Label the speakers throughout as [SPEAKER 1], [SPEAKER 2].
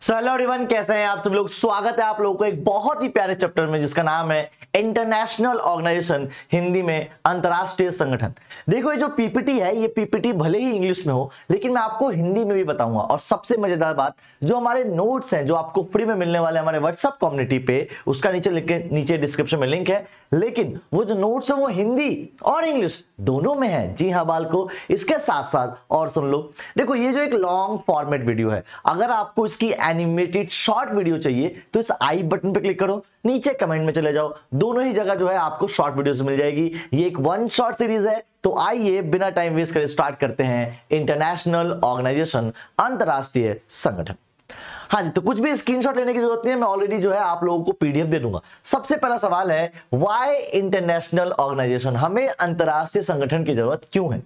[SPEAKER 1] Hello everyone, कैसे हैं आप सब लोग। स्वागत है आप लोगों को एक बहुत ही प्यारे चैप्टर में जिसका नाम है इंटरनेशनल ऑर्गेनाइजेशन, हिंदी में अंतरराष्ट्रीय संगठन। देखो, ये जो पीपीटी है, ये पीपीटी भले ही इंग्लिश में हो लेकिन मैं आपको हिंदी में भी बताऊंगा। और सबसे मजेदार बात, जो हमारे नोट्स हैं जो आपको फ्री में मिलने वाले हमारे व्हाट्सएप कम्युनिटी पे, उसका नीचे डिस्क्रिप्शन में लिंक है, लेकिन वो जो नोट्स है वो हिंदी और इंग्लिश दोनों में है। जी हाँ बालको, इसके साथ साथ और सुन लो। देखो, ये जो एक लॉन्ग फॉर्मेट वीडियो है, अगर आपको इसकी एनिमेटेड शॉर्ट वीडियो चाहिए तो इस आई बटन पे क्लिक करो, नीचे कमेंट में चले जाओ, दोनों ही जगह जो है आपको शॉर्ट वीडियोस मिल जाएगी। ये एक वन शॉट सीरीज है। तो आइए बिना टाइम वेस्ट करे स्टार्ट करते हैं इंटरनेशनल ऑर्गेनाइजेशन, अंतरराष्ट्रीय संगठन। हाँ जी, तो कुछ भी स्क्रीनशॉट लेने की जरूरत नहीं है, मैं ऑलरेडी जो है आप लोगों को पीडीएफ दे दूंगा। सबसे पहला सवाल है, व्हाई इंटरनेशनल ऑर्गेनाइजेशन, हमें अंतरराष्ट्रीय संगठन की जरूरत क्यों है।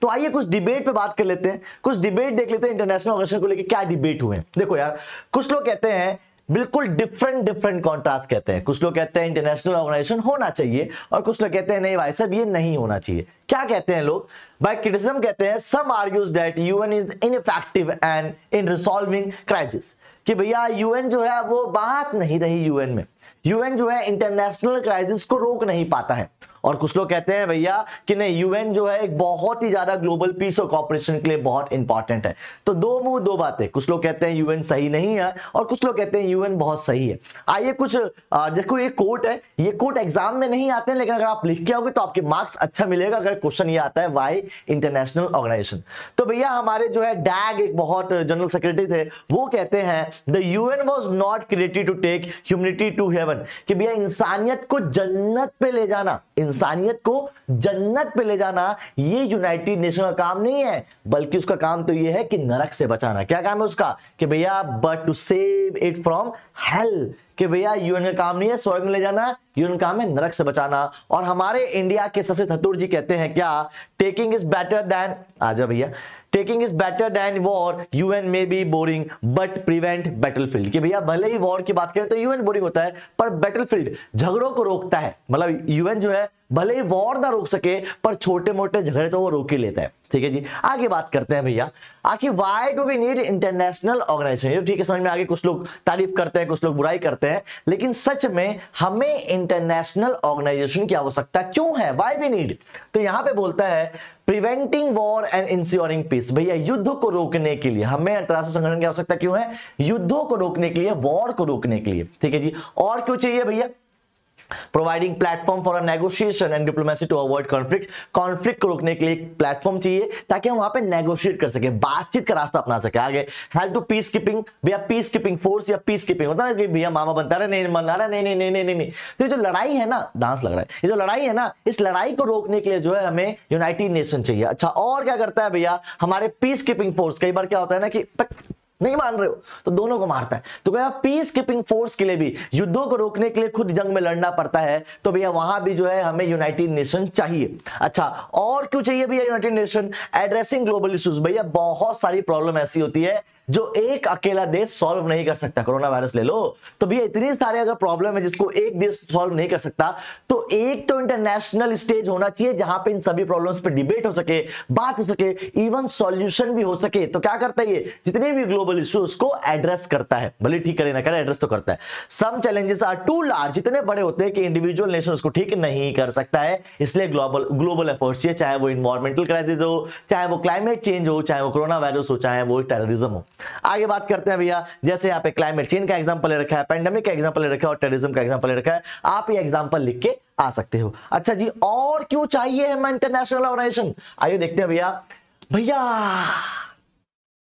[SPEAKER 1] तो आइए कुछ डिबेट पे बात कर लेते हैं, कुछ डिबेट देख लेते हैं इंटरनेशनल ऑर्गेनाइजेशन को लेकर क्या डिबेट हुए हैं। देखो यार, कुछ लोग कहते हैं बिल्कुल डिफरेंट कॉन्ट्रास्ट कहते हैं। कुछ लोग कहते हैं इंटरनेशनल ऑर्गेनाइजेशन होना चाहिए और कुछ लोग कहते हैं नहीं भाई साहब ये नहीं होना चाहिए। क्या कहते हैं लोग? बाय क्रिटिसिज्म कहते हैं, some argues that UN is ineffective and in resolving crisis, कि भैया यूएन जो है वो बात नहीं रही, यूएन जो है इंटरनेशनल क्राइसिस को रोक नहीं पाता है। और कुछ लोग कहते हैं भैया कि नहीं, यूएन जो है एक बहुत ही ज्यादा ग्लोबल पीस और कॉपरेशन के लिए बहुत इंपॉर्टेंट है। तो दो मुंह दो बातें, कुछ लोग कहते हैं यूएन सही नहीं है और कुछ लोग कहते हैं यूएन बहुत सही है। आइए कुछ देखो, ये कोट है, ये कोट एग्जाम में नहीं आते हैं लेकिन अगर आप लिख के आओगे तो आपके मार्क्स अच्छा मिलेगा। अगर क्वेश्चन ये आता है व्हाई इंटरनेशनल ऑर्गेनाइजेशन, तो भैया हमारे जो है डैग एक बहुत जनरल सेक्रेटरी थे, वो कहते हैं the UN was not created to take humanity to heaven, कि भैया इंसानियत को जन्नत पे ले जाना, इंसानियत को जन्नत पे ले जाना ये यूनाइटेड नेशन का काम नहीं है, बल्कि उसका काम तो ये है कि नरक से बचाना। क्या काम है उसका? कि भैया but to save it from hell, कि भैया यूएन का काम नहीं है स्वर्ग में ले जाना, यूएन काम है नरक से बचाना। और हमारे इंडिया के शशि थरूर जी कहते हैं क्या, टेकिंग इज बेटर देन, आजा भैया, taking is better than war, UN में be boring but prevent battlefield, कि भैया भले ही वॉर की बात करें तो यूएन बोरिंग होता है पर बैटलफील्ड झगड़ों को रोकता है। मतलब यूएन जो है भले ही वॉर ना रोक सके पर छोटे मोटे झगड़े तो वो रोक ही लेता है। ठीक है जी, आगे बात करते हैं भैया, आखिर why do we need international organisation. ठीक है, समझ में आगे, कुछ लोग तारीफ करते हैं कुछ लोग बुराई करते हैं, लेकिन सच में हमें इंटरनेशनल ऑर्गेनाइजेशन की आवश्यकता क्यों है, व्हाई वी नीड। तो यहां पे बोलता है preventing war and ensuring peace, भैया युद्ध को रोकने के लिए हमें अंतरराष्ट्रीय संगठन की आवश्यकता क्यों है, युद्धों को रोकने के लिए, वॉर को रोकने के लिए। ठीक है जी, और क्यों चाहिए भैया, providing platform for negotiation and diplomacy to avoid conflict, conflict को रोकने के लिए एक प्लेटफॉर्म चाहिए ताकि हम वहां पे नेगोशिएट कर सके, बातचीत का रास्ता अपना सके। आगे हेल्प टू पीस कीपिंग, भैया पीस कीपिंग फोर्स या पीस कीपिंग होता है कि भैया मामा बनता रहे, नहीं मन रहा, नहीं। तो ये जो लड़ाई है ना, डांस लग रहा है, ये जो लड़ाई है ना, इस लड़ाई को रोकने के लिए जो है हमें यूनाइटेड नेशन चाहिए। अच्छा, और क्या करता है भैया हमारे पीस कीपिंग फोर्स, कई बार क्या होता है ना कि नहीं मान रहे हो तो दोनों को मारता है, तो भैया पीस कीपिंग फोर्स के लिए भी, युद्धों को रोकने के लिए खुद जंग में लड़ना पड़ता है, तो भैया वहां भी जो है हमें यूनाइटेड नेशन चाहिए। अच्छा, और क्यों चाहिए भैया United nation, addressing global issues, भैया बहुत सारी प्रॉब्लम ऐसी होती है जो एक अकेला देश सॉल्व नहीं कर सकता। कोरोना वायरस ले लो, तो भैया इतनी सारे अगर प्रॉब्लम है जिसको एक देश सॉल्व नहीं कर सकता, तो एक तो इंटरनेशनल स्टेज होना चाहिए जहां पे इन सभी प्रॉब्लम्स पे डिबेट हो सके, बात हो सके, इवन सॉल्यूशन भी हो सके। तो क्या करता है ये, जितने भी ग्लोबल इश्यूज को एड्रेस करता है, भले ठीक करे ना करे एड्रेस तो करता है। Some challenges are too large, इतने बड़े होते हैं कि इंडिविजुअल नेशन उसको ठीक नहीं कर सकता है, इसलिए ग्लोबल एफर्ट्स चाहिए, चाहे वो इन्वायरमेंटल क्राइसिस हो, चाहे वो क्लाइमेट चेंज हो, चाहे वो कोरोना वायरस हो, चाहे वो टेररिज्म हो। आगे बात करते हैं भैया, जैसे यहाँ पे क्लाइमेट चेंज का एग्जांपल ले रखा है, पेंडेमिक का एग्जांपल ले रखा है और टेररिज्म का एग्जांपल ले रखा है, आप ये एग्जांपल लिख के आ सकते हो। अच्छा जी, और क्यों चाहिए हमें इंटरनेशनल ऑर्गेनाइजेशन, आइए देखते हैं भैया। भैया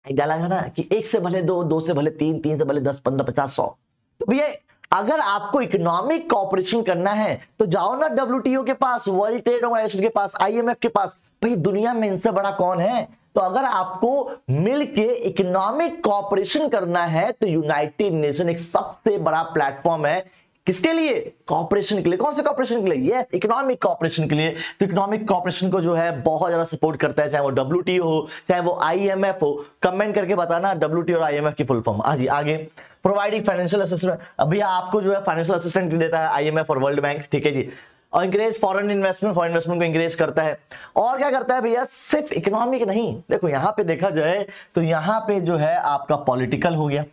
[SPEAKER 1] डाला ना कि एक से भले दो, दो से भले तीन, तीन से भले 10, 15, 50, 100। तो भैया अगर आपको इकोनॉमिक कॉपरेशन करना है तो जाओ ना डब्ल्यूटीओ के पास, वर्ल्ड ट्रेड ऑर्गेनाइजेशन के पास, आईएमएफ के पास। भाई दुनिया में इनसे बड़ा कौन है? तो अगर आपको मिलके इकोनॉमिक कॉपरेशन करना है तो यूनाइटेड नेशन एक सबसे बड़ा प्लेटफॉर्म है। किसके लिए? कॉपरेशन के लिए। कौन से कॉपरेशन के लिए? यस, इकोनॉमिक कॉपरेशन के लिए। तो इकोनॉमिक कॉपरेशन को जो है बहुत ज्यादा सपोर्ट करता है, चाहे वो डब्ल्यूटीओ हो, चाहे वो आईएमएफ हो। कमेंट करके बताना डब्ल्यूटीओ और आईएमएफ की फुल फॉर्म। हाँ जी, आगे प्रोवाइडिंग फाइनेंशियल असिस्टेंट, अभी आपको जो है फाइनेंशियल असिस्टेंट देता है आईएमएफ और वर्ल्ड बैंक। ठीक है जी, और इंकरेज फॉरेन इन्वेस्टमेंट को इंकरेज करता है। और क्या करता है भैया, सिर्फ इकोनॉमिक नहीं, देखो यहां पे देखा जाए तो यहां पे जो है आपका पॉलिटिकल हो गया,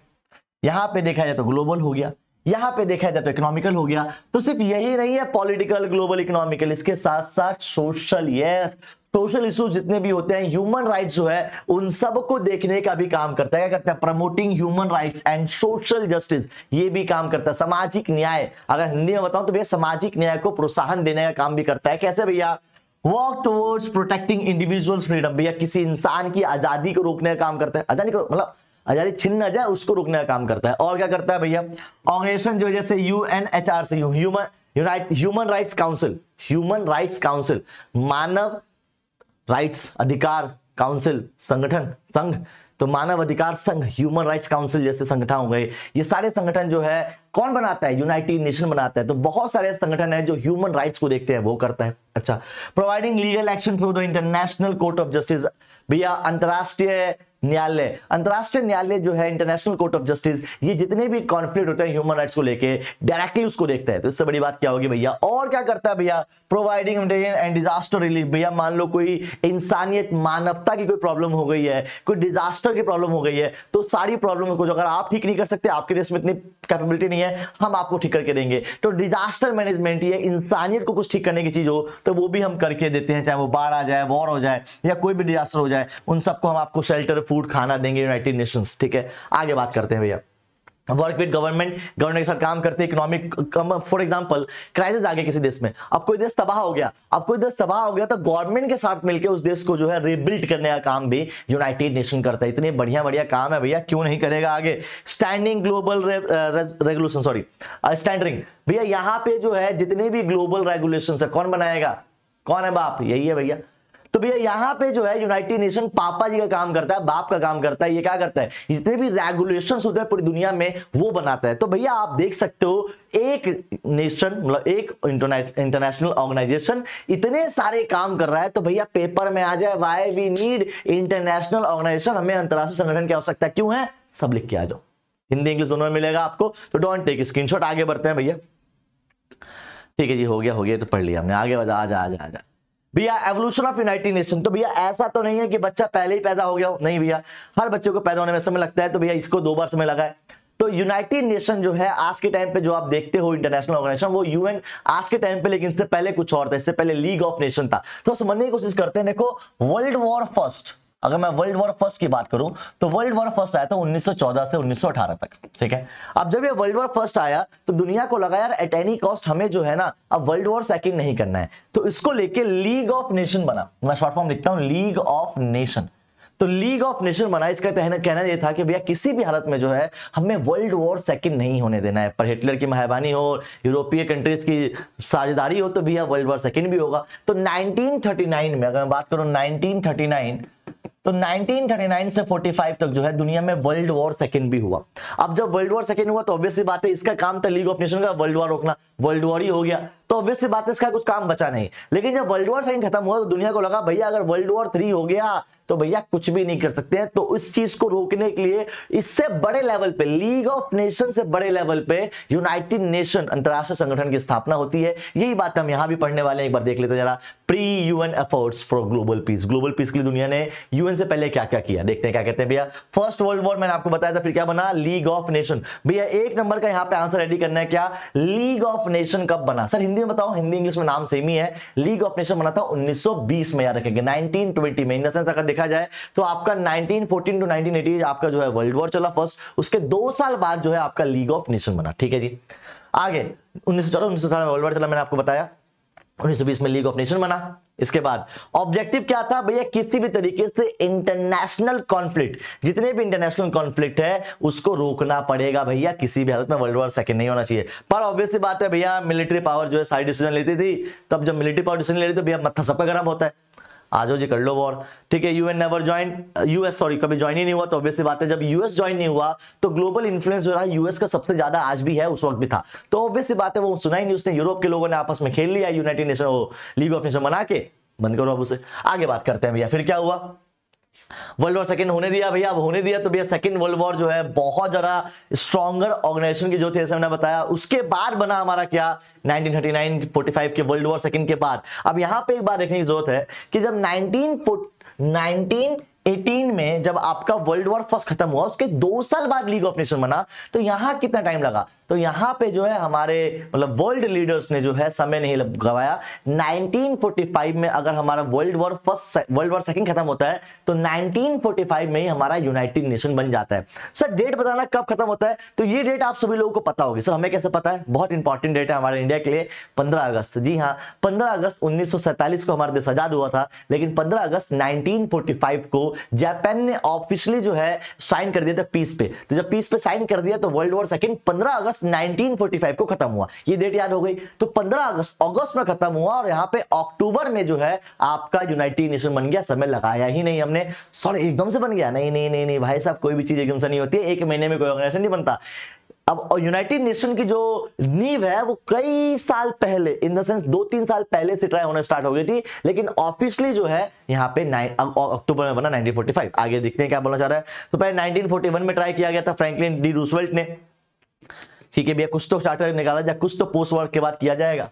[SPEAKER 1] यहां पे देखा जाए तो ग्लोबल हो गया, यहां पे देखा जाए तो इकोनॉमिकल हो गया। तो सिर्फ यही नहीं है पॉलिटिकल, ग्लोबल, इकोनॉमिकल, इसके साथ साथ सोशल, यस, सोशल इश्यूज जितने भी होते हैं, ह्यूमन राइट्स जो है उन सब को देखने का भी काम करता है। क्या करता है? Promoting human rights and social justice, ये भी काम करता है। सामाजिक न्याय, अगर हिंदी में बताऊं तो भैया सामाजिक न्याय को प्रोत्साहन देने का काम भी करता है। कैसे भैया? Work towards protecting individuals freedom, भैया किसी इंसान की आजादी को रोकने का काम करता है। आजादी को मतलब आजादी छिन ना जाए उसको रोकने का काम करता है। और क्या करता है भैया? ऑर्गेनाइजेशन जो जैसे UNHRC, human rights council, human rights council, मानव राइट्स अधिकार काउंसिल, संगठन, संघ, तो मानव अधिकार संघ, ह्यूमन राइट्स काउंसिल जैसे संगठन हो गए। ये सारे संगठन जो है कौन बनाता है? यूनाइटेड नेशन बनाता है। तो बहुत सारे संगठन है जो ह्यूमन राइट्स को देखते हैं, वो करता है। अच्छा, providing legal action through the international court of justice, भैया अंतरराष्ट्रीय न्यायालय, अंतरराष्ट्रीय न्यायालय जो है इंटरनेशनल कोर्ट ऑफ जस्टिस, ये जितने भी कॉन्फ्लिक्ट होते हैं ह्यूमन राइट्स को लेके डायरेक्टली उसको देखता है। तो इससे बड़ी बात क्या होगी भैया? और क्या करता है भैया? Providing humanitarian and disaster relief, भैया मान लो कोई इंसानियत, मानवता की कोई प्रॉब्लम हो गई है, कोई डिजास्टर की प्रॉब्लम हो गई है, तो सारी प्रॉब्लम को जो अगर आप ठीक नहीं कर सकते, आपके देश में इतनी कैपेबिलिटी नहीं है, हम आपको ठीक करके देंगे। तो डिजास्टर मैनेजमेंट, ये इंसानियत को कुछ ठीक करने की चीज हो तो वो भी हम करके देते हैं, चाहे वो बाढ़ आ जाए, वॉर हो जाए, या कोई भी डिजास्टर हो जाए, उन सबको हम आपको शेल्टर, फूड, खाना देंगे, यूनाइटेड नेशंस। ठीक है, आगे बात करते हैं भैया। वर्क विद गवर्नमेंट, गवर्नमेंट के साथ काम करते हैं। इकोनॉमिक, फॉर एग्जांपल क्राइसिस आ गया किसी देश में, अब कोई देश तबाह हो गया, तो गवर्नमेंट के साथ मिलकर उस देश को जो है रिबिल्ड करने का काम भी यूनाइटेड नेशन करता है। इतने बढ़िया बढ़िया काम है भैया, क्यों नहीं करेगा आगे। Standing global regulation, sorry standing, भैया यहाँ पे जो है जितने भी ग्लोबल रेगुलेशन है कौन बनाएगा? कौन है बाप? यही है भैया। तो भैया यहाँ पे जो है यूनाइटेड नेशन पापा जी का काम करता है, बाप का काम करता है। ये क्या करता है? जितने भी रेगुलेशंस होते हैं पूरी दुनिया में वो बनाता है। तो भैया आप देख सकते हो एक नेशन, मतलब एक इंटरनेशनल ऑर्गेनाइजेशन इतने सारे काम कर रहा है, तो भैया पेपर में आ जाए why we need international organisation, हमें अंतरराष्ट्रीय संगठन की आवश्यकता क्यों है? सब लिख के आ जाओ, हिंदी इंग्लिश दोनों में मिलेगा आपको, तो डोंट टेक स्क्रीनशॉट। आगे बढ़ते हैं भैया। ठीक है जी, हो गया तो पढ़ लिया हमने, आगे बढ़ा। आजा भैया एवोल्यूशन ऑफ यूनाइटेड नेशन। तो भैया ऐसा तो नहीं है कि बच्चा पहले ही पैदा हो गया हो, नहीं भैया, हर बच्चे को पैदा होने में समय लगता है। तो भैया इसको 2 बार समय लगा है। तो यूनाइटेड नेशन जो है आज के टाइम पे जो आप देखते हो इंटरनेशनल ऑर्गेनाइजेशन, वो यूएन आज के टाइम पे, लेकिन इससे पहले कुछ और था, इससे पहले लीग ऑफ नेशन था। तो समझने की कोशिश करते हैं। देखो वर्ल्ड वॉर फर्स्ट, अगर मैं वर्ल्ड वॉर फर्स्ट की बात करूं तो वर्ल्ड वॉर फर्स्ट आया था 1914 से 1918 तक। ठीक है, अब जब ये वर्ल्ड वॉर फर्स्ट आया तो दुनिया को लगा यार एट एनी कॉस्ट हमें जो है ना अब वर्ल्ड वॉर सेकंड नहीं करना है, तो इसको लेके लीग ऑफ नेशन बना। मैं शॉर्ट फॉर्म लिखता हूं, लीग ऑफ नेशन। तो लीग ऑफ नेशन बना, इसका कहना यह था कि भैया किसी भी हालत में जो है हमें वर्ल्ड वॉर सेकंड नहीं होने देना है। पर हिटलर की मेहरबानी हो, यूरोपीय कंट्रीज की साझेदारी हो, तो भैया वर्ल्ड वॉर सेकंड भी होगा। तो 1939 में, अगर मैं बात करूं 1939, तो 1939 से 45 तक जो है दुनिया में वर्ल्ड वॉर सेकंड भी हुआ। अब जब वर्ल्ड वॉर सेकंड हुआ तो ऑब्वियसली बात है इसका काम था लीग ऑफ नेशन का वर्ल्ड वॉर रोकना, वर्ल्ड वॉर ही हो गया, तो ऑब्वियसली बात है इसका कुछ काम बचा नहीं। लेकिन जब वर्ल्ड वॉर सेकंड खत्म हुआ तो दुनिया को लगा भैया अगर वर्ल्ड वॉर 3 हो गया तो भैया कुछ भी नहीं कर सकते हैं। तो इस चीज को रोकने के लिए इससे बड़े लेवल पे, लीग ऑफ नेशन से बड़े लेवल पे यूनाइटेड नेशन अंतरराष्ट्रीय संगठन की स्थापना होती है। यही बात हम यहां भी पढ़ने वाले हैं, एक बार देख लेते हैं जरा। Pre UN efforts for global piece, global piece के लिए दुनिया ने यूएन से पहले क्या क्या किया, देखते हैं क्या कहते हैं भैया। फर्स्ट वर्ल्ड वॉर मैंने आपको बताया था, फिर क्या बना? League of nation. भैया 1 नंबर का यहां पे आंसर रेडी करना है, क्या लीग ऑफ नेशन कब बना? सर हिंदी में बताओ, हिंदी इंग्लिश में नाम सेम ही है। लीग ऑफ नेशन बना था 1920 में, याद रखेंगे 1920 में। इन द सेंस अगर देखा जाए तो आपका 1914 टू 1980 आपका जो है वर्ल्ड वॉर चला फर्स्ट, उसके 2 साल बाद जो है आपका लीग ऑफ नेशन बना। ठीक है जी, आगे 1914 में वर्ल्ड वॉर चला, मैंने आपको बताया। 1920 में लीग ऑफ नेशन बना। इसके बाद ऑब्जेक्टिव क्या था भैया? किसी भी तरीके से इंटरनेशनल कॉन्फ्लिक्ट, जितने भी इंटरनेशनल कॉन्फ्लिक्ट है उसको रोकना पड़ेगा भैया, किसी भी हालत में वर्ल्ड वॉर सेकंड नहीं होना चाहिए। पर ऑब्वियसली बात है भैया मिलिट्री पावर जो है सारी डिसीजन लेती थी, तब जब मिलिट्री पावर डिसीजन ले रही तो भैया मत्था सबका गर्म होता है, आ जाओ जी कर लो वॉर। ठीक है, UN never join, US sorry कभी ज्वाइन ही नहीं हुआ। तो ऑब्वियसली बात है जब यूएस ज्वाइन नहीं हुआ तो ग्लोबल इन्फ्लुएंस जो रहा यूएस का सबसे ज्यादा आज भी है, उस वक्त भी था। तो ऑब्वियसली बात है वो सुना ही नहीं उसने, यूरोप के लोगों ने आपस में खेल लिया United nation, league of nation बना के बंद करो अब उसे। आगे बात करते हैं भैया, फिर क्या हुआ? वर्ल्ड वॉर सेकंड होने दिया भैया। अब होने दिया तो भैया सेकंड वर्ल्ड वॉर जो है बहुत ज्यादा स्ट्रॉन्गर ऑर्गेनाइजेशन की जो थी, जैसे मैंने बताया। उसके बाद बना हमारा क्या? 1939-45 के वर्ल्ड वॉर सेकंड के बाद। अब यहां पे एक बात देखने की जरूरत है कि जब 19 18 में जब आपका वर्ल्ड वॉर फर्स्ट खत्म हुआ, उसके 2 साल बाद लीग ऑफ नेशन बना, तो यहां कितना टाइम लगा? तो यहां पे जो है हमारे मतलब वर्ल्ड लीडर्स ने जो है समय नहीं गवाया। 1945 में अगर हमारा वर्ल्ड वॉर सेकंड खत्म होता है तो 1945 में ही हमारा यूनाइटेड नेशन बन जाता है। सर डेट बताना कब खत्म होता है? तो ये डेट आप सभी लोगों को पता होगी। सर हमें कैसे पता है? बहुत इंपॉर्टेंट डेट है हमारे इंडिया के लिए, 15 अगस्त। जी हाँ, 15 अगस्त 1947 को हमारा देश आजाद हुआ था, लेकिन 15 अगस्त 1945 को जापान ने ऑफिशियली जो है साइन कर दिया था पीस पे। तो जब पीस पे साइन कर दिया तो वर्ल्ड वॉर सेकंड 15 अगस्त 1945 को खत्म हुआ। ये डेट याद हो गई। तो 15 अगस्त में खत्म हुआ और यहां पे अक्टूबर में जो है आपका यूनाइटेड नेशन बन गया। समय लगाया ही नहीं हमने। सॉरी एकदम से बन गया? नहीं नहीं नहीं नहीं भाई साहब, कोई भी चीज एकदम से नहीं होती है। एक महीने में कोई ऑर्गेनाइजेशन नहीं बनता। अब यूनाइटेड नेशन की जो नींव है वो कई साल पहले, इन द सेंस 2-3 साल पहले से ट्राई होना स्टार्ट हो गई थी, लेकिन ऑफिशियली जो है यहाँ पे अक्टूबर में बना 1945। आगे देखते हैं क्या बोलना चाह रहा है। तो पहले 1941 में ट्राई किया गया था फ्रैंकलिन डी रूजवेल्ट ने। ठीक है भैया, कुछ तो चार्टर निकाला जाए, कुछ तो पोस्ट वॉर के बाद किया जाएगा।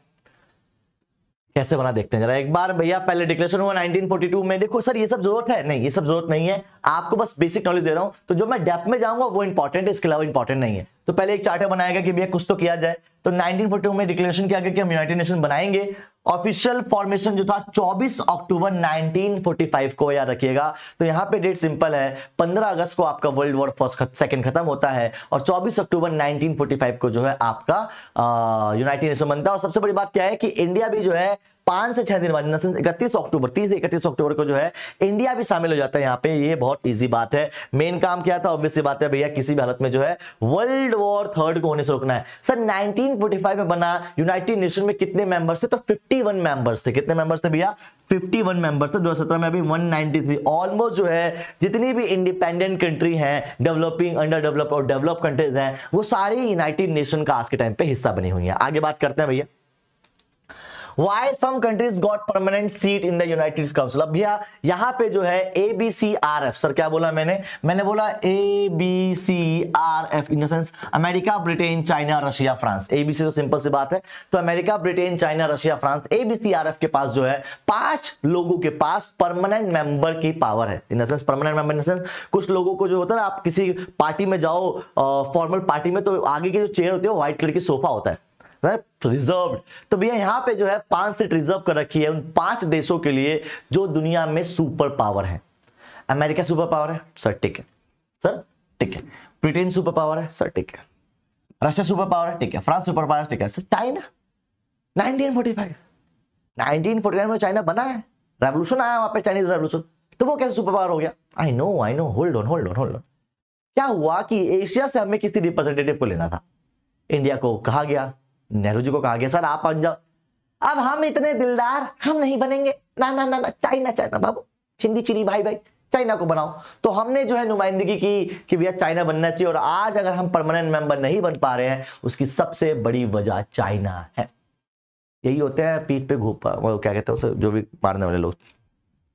[SPEAKER 1] कैसे बना देखते हैं जरा एक बार भैया। पहले डिक्लेरेशन हुआ 1942 में। देखो सर ये सब जरूरत है? नहीं, ये सब जरूरत नहीं है, आपको बस बेसिक नॉलेज दे रहा हूं। तो जो मैं डेप्थ में जाऊंगा वो इंपॉर्टेंट है, इसके अलावा इंपॉर्टेंट नहीं है। तो पहले एक चार्टर बनाया गया कि भैया कुछ तो किया जाए। तो 1942 में डिक्लेरेशन किया गया कि हम यूनाइटेड नेशन बनाएंगे। ऑफिशियल फॉर्मेशन जो था 24 अक्टूबर 1945 को, याद रखिएगा। तो यहां पे डेट सिंपल है, 15 अगस्त को आपका वर्ल्ड वॉर सेकंड खत्म होता है और 24 अक्टूबर 1945 को जो है आपका यूनाइटेड नेशन बनता है। और सबसे बड़ी बात क्या है कि इंडिया भी जो है 5 से 6 दिन बाद 31 अक्टूबर 30 से 31 अक्टूबर को जो है इंडिया भी शामिल हो जाता है यहाँ पे। ये बहुत इजी बात है। मेन काम क्या था? ऑब्वियस सी बात है भैया, किसी भी हालत में जो है वर्ल्ड वॉर थर्ड को होने से रोकना है। सर 1945 में बना यूनाइटेड नेशन में कितने मेंबर्स थे? तो 51 मेंबर्स थे। कितने मेंबर्स थे भैया? 51 मेंबर्स थे। 2017 में अभी 193। ऑलमोस्ट जो है जितनी भी इंडिपेंडेंट कंट्री हैं, डेवलपिंग, अंडर डेवलप और डेवलप कंट्रीज हैं, वो सारी यूनाइटेड नेशन का आज के टाइम पे हिस्सा बनी हुई है। आगे बात करते हैं भैया, Why some countries got permanent seat in the United Council? अब भैया यहाँ पे जो है ABCRF, सर क्या बोला मैंने बोला ABCRF in the sense America, Britain, China, Russia, France. ABC तो सिंपल सी बात है। तो America, Britain, China, Russia, France, ABCRF के पास जो है 5 लोगों के पास परमानेंट मेंबर की पावर है। इन the sense permanent member in the sense कुछ लोगों को जो होता है ना, आप किसी पार्टी में जाओ फॉर्मल पार्टी में, तो आगे की जो चेयर होती है वो व्हाइट कलर की सोफा होता है रिजर्व। तो भैया यहाँ पे जो है 5 सीट रिजर्व कर रखी है उन 5 देशों के लिए जो दुनिया में सुपर पावर है। अमेरिका सुपर पावर है, सर ठीक है, सर ठीक है। ब्रिटेन सुपर पावर है, सर ठीक है। रशिया सुपर पावर है, ठीक है। फ्रांस सुपर पावर है, ठीक है। सर चाइना 1945 में चाइना बना है, रेवोल्यूशन आया वहां पे, चाइनीज रेवोल्यूशन। तो वो कैसे सुपर पावर हो गया? I know hold on. क्या हुआ कि एशिया से हमें किसी रिप्रेजेंटेटिव को लेना था, इंडिया को कहा गया, नेहरू जी को कहा गया सर आप बन जाओ। अब हम इतने दिलदार हम नहीं बनेंगे, ना ना ना ना, चाइना बाबू, चिंदी चिरी भाई चाइना को बनाओ। तो हमने जो है नुमाइंदगी की कि भैया चाइना बनना चाहिए। और आज अगर हम परमानेंट मेंबर नहीं बन पा रहे हैं, उसकी सबसे बड़ी वजह चाइना है। यही होते हैं पीठ पे घूपा, वो क्या कहते हैं उसे, जो भी मारने वाले लोग,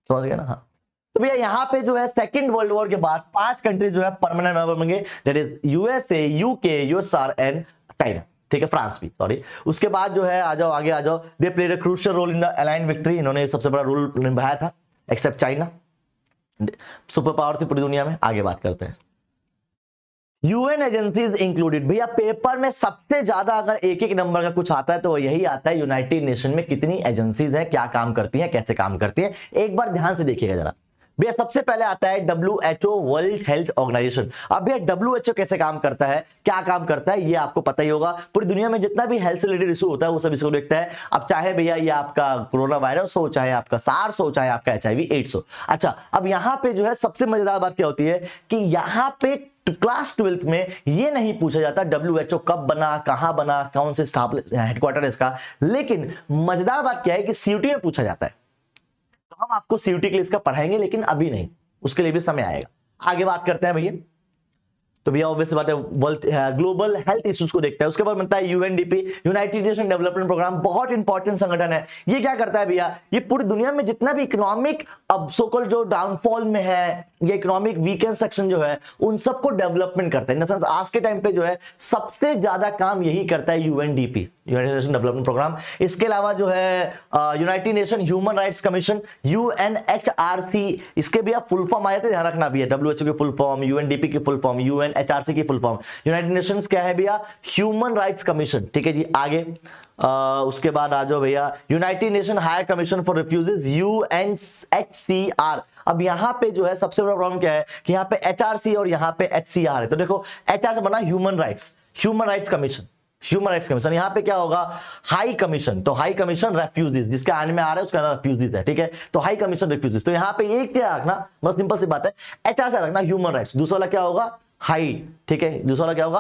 [SPEAKER 1] समझ गए ना? हाँ। तो भैया यहाँ पे जो है सेकंड वर्ल्ड वॉर के बाद 5 कंट्री जो है परमानेंट मेंबर बनेंगे, that is USA, UK, USSR and China. ठीक है, फ्रांस भी, सॉरी। उसके बाद जो है आगे आ जाओ, they played a crucial role in the allied victory. इन्होंने सबसे बड़ा रोल निभाया था, एक्सेप्ट चाइना। सुपर पावर थी पूरी दुनिया में। आगे बात करते हैं, यूएन एजेंसीज इंक्लूडेड। भैया पेपर में सबसे ज्यादा अगर एक नंबर का कुछ आता है तो यही आता है, यूनाइटेड नेशन में कितनी एजेंसीज हैं, क्या काम करती हैं, कैसे काम करती हैं। एक बार ध्यान से देखिएगा जरा भैया। सबसे पहले आता है WHO, वर्ल्ड हेल्थ ऑर्गेनाइजेशन। अब भैया WHO कैसे काम करता है, क्या काम करता है, ये आपको पता ही होगा। पूरी दुनिया में जितना भी हेल्थ से रिलेटेड इशू होता है वो सब इसको देखता है। अब चाहे भैया ये आपका कोरोना वायरस हो, चाहे आपका SARS हो, चाहे आपका HIV एड्स हो। अच्छा, अब यहाँ पे जो है सबसे मजेदार बात क्या होती है कि यहाँ पे क्लास 12th में ये नहीं पूछा जाता WHO कब बना, कहां बना, कौन से हेडक्वार्टर इसका। लेकिन मजेदार बात क्या है कि CUT में पूछा जाता है। तो हम आपको CUT के लिए इसका पढ़ाएंगे, लेकिन अभी नहीं, उसके लिए भी समय आएगा। आगे बात करते हैं भैया। तो भैया ऑब्वियस बात है वर्ल्ड ग्लोबल हेल्थ इश्यूज को देखता है। उसके बाद बनता है UNDP, United Nation Development Programme. बहुत इंपॉर्टेंट संगठन है। ये क्या करता है भैया, ये पूरी दुनिया में जितना भी इकोनॉमिक अब सोकल जो डाउनफॉल में है या इकोनॉमिक वीकेंड सेक्शन जो है, उन सबको डेवलपमेंट करता है। इन द सेंस आज के टाइम पे जो है सबसे ज्यादा काम यही करता है UNDP। United Nation Development Programme. इसके अलावा जो है United Nation Human Rights Commission, UNHRC, इसके भी आप फुल फॉर्म आए थे, ध्यान रखना भैया, WHO की फुल फॉर्म, UNDP की फुल फॉर्म, UNHRC की फुल फॉर्म। यूनाइटेड नेशंस क्या है भैया? ह्यूमन राइट्स कमीशन, ठीक है जी। आगे उसके बाद आ जाओ भैया, United Nation Higher Commission for Refugees, UNHCR। अब यहाँ पे जो है सबसे बड़ा प्रॉब्लम क्या है कि यहाँ पे HRC और यहाँ पे HCR है। तो देखो HR से बना human Rights commission, human Rights commission. यहाँ पे क्या होगा? High commission. तो हाई कमीशन रेफ्यूजीज, जिसके आने में आ रहा है उसका नाम रेफ्यूजीज है, ठीक है। तो हाई कमीशन रेफ्यूजीज, तो यहाँ पे एक क्या रखना, बस सिंपल सी बात है, HR से रखना ह्यूमन राइट्स। दूसरा वाला क्या होगा? हाई, ठीक है। दूसरा वाला क्या होगा?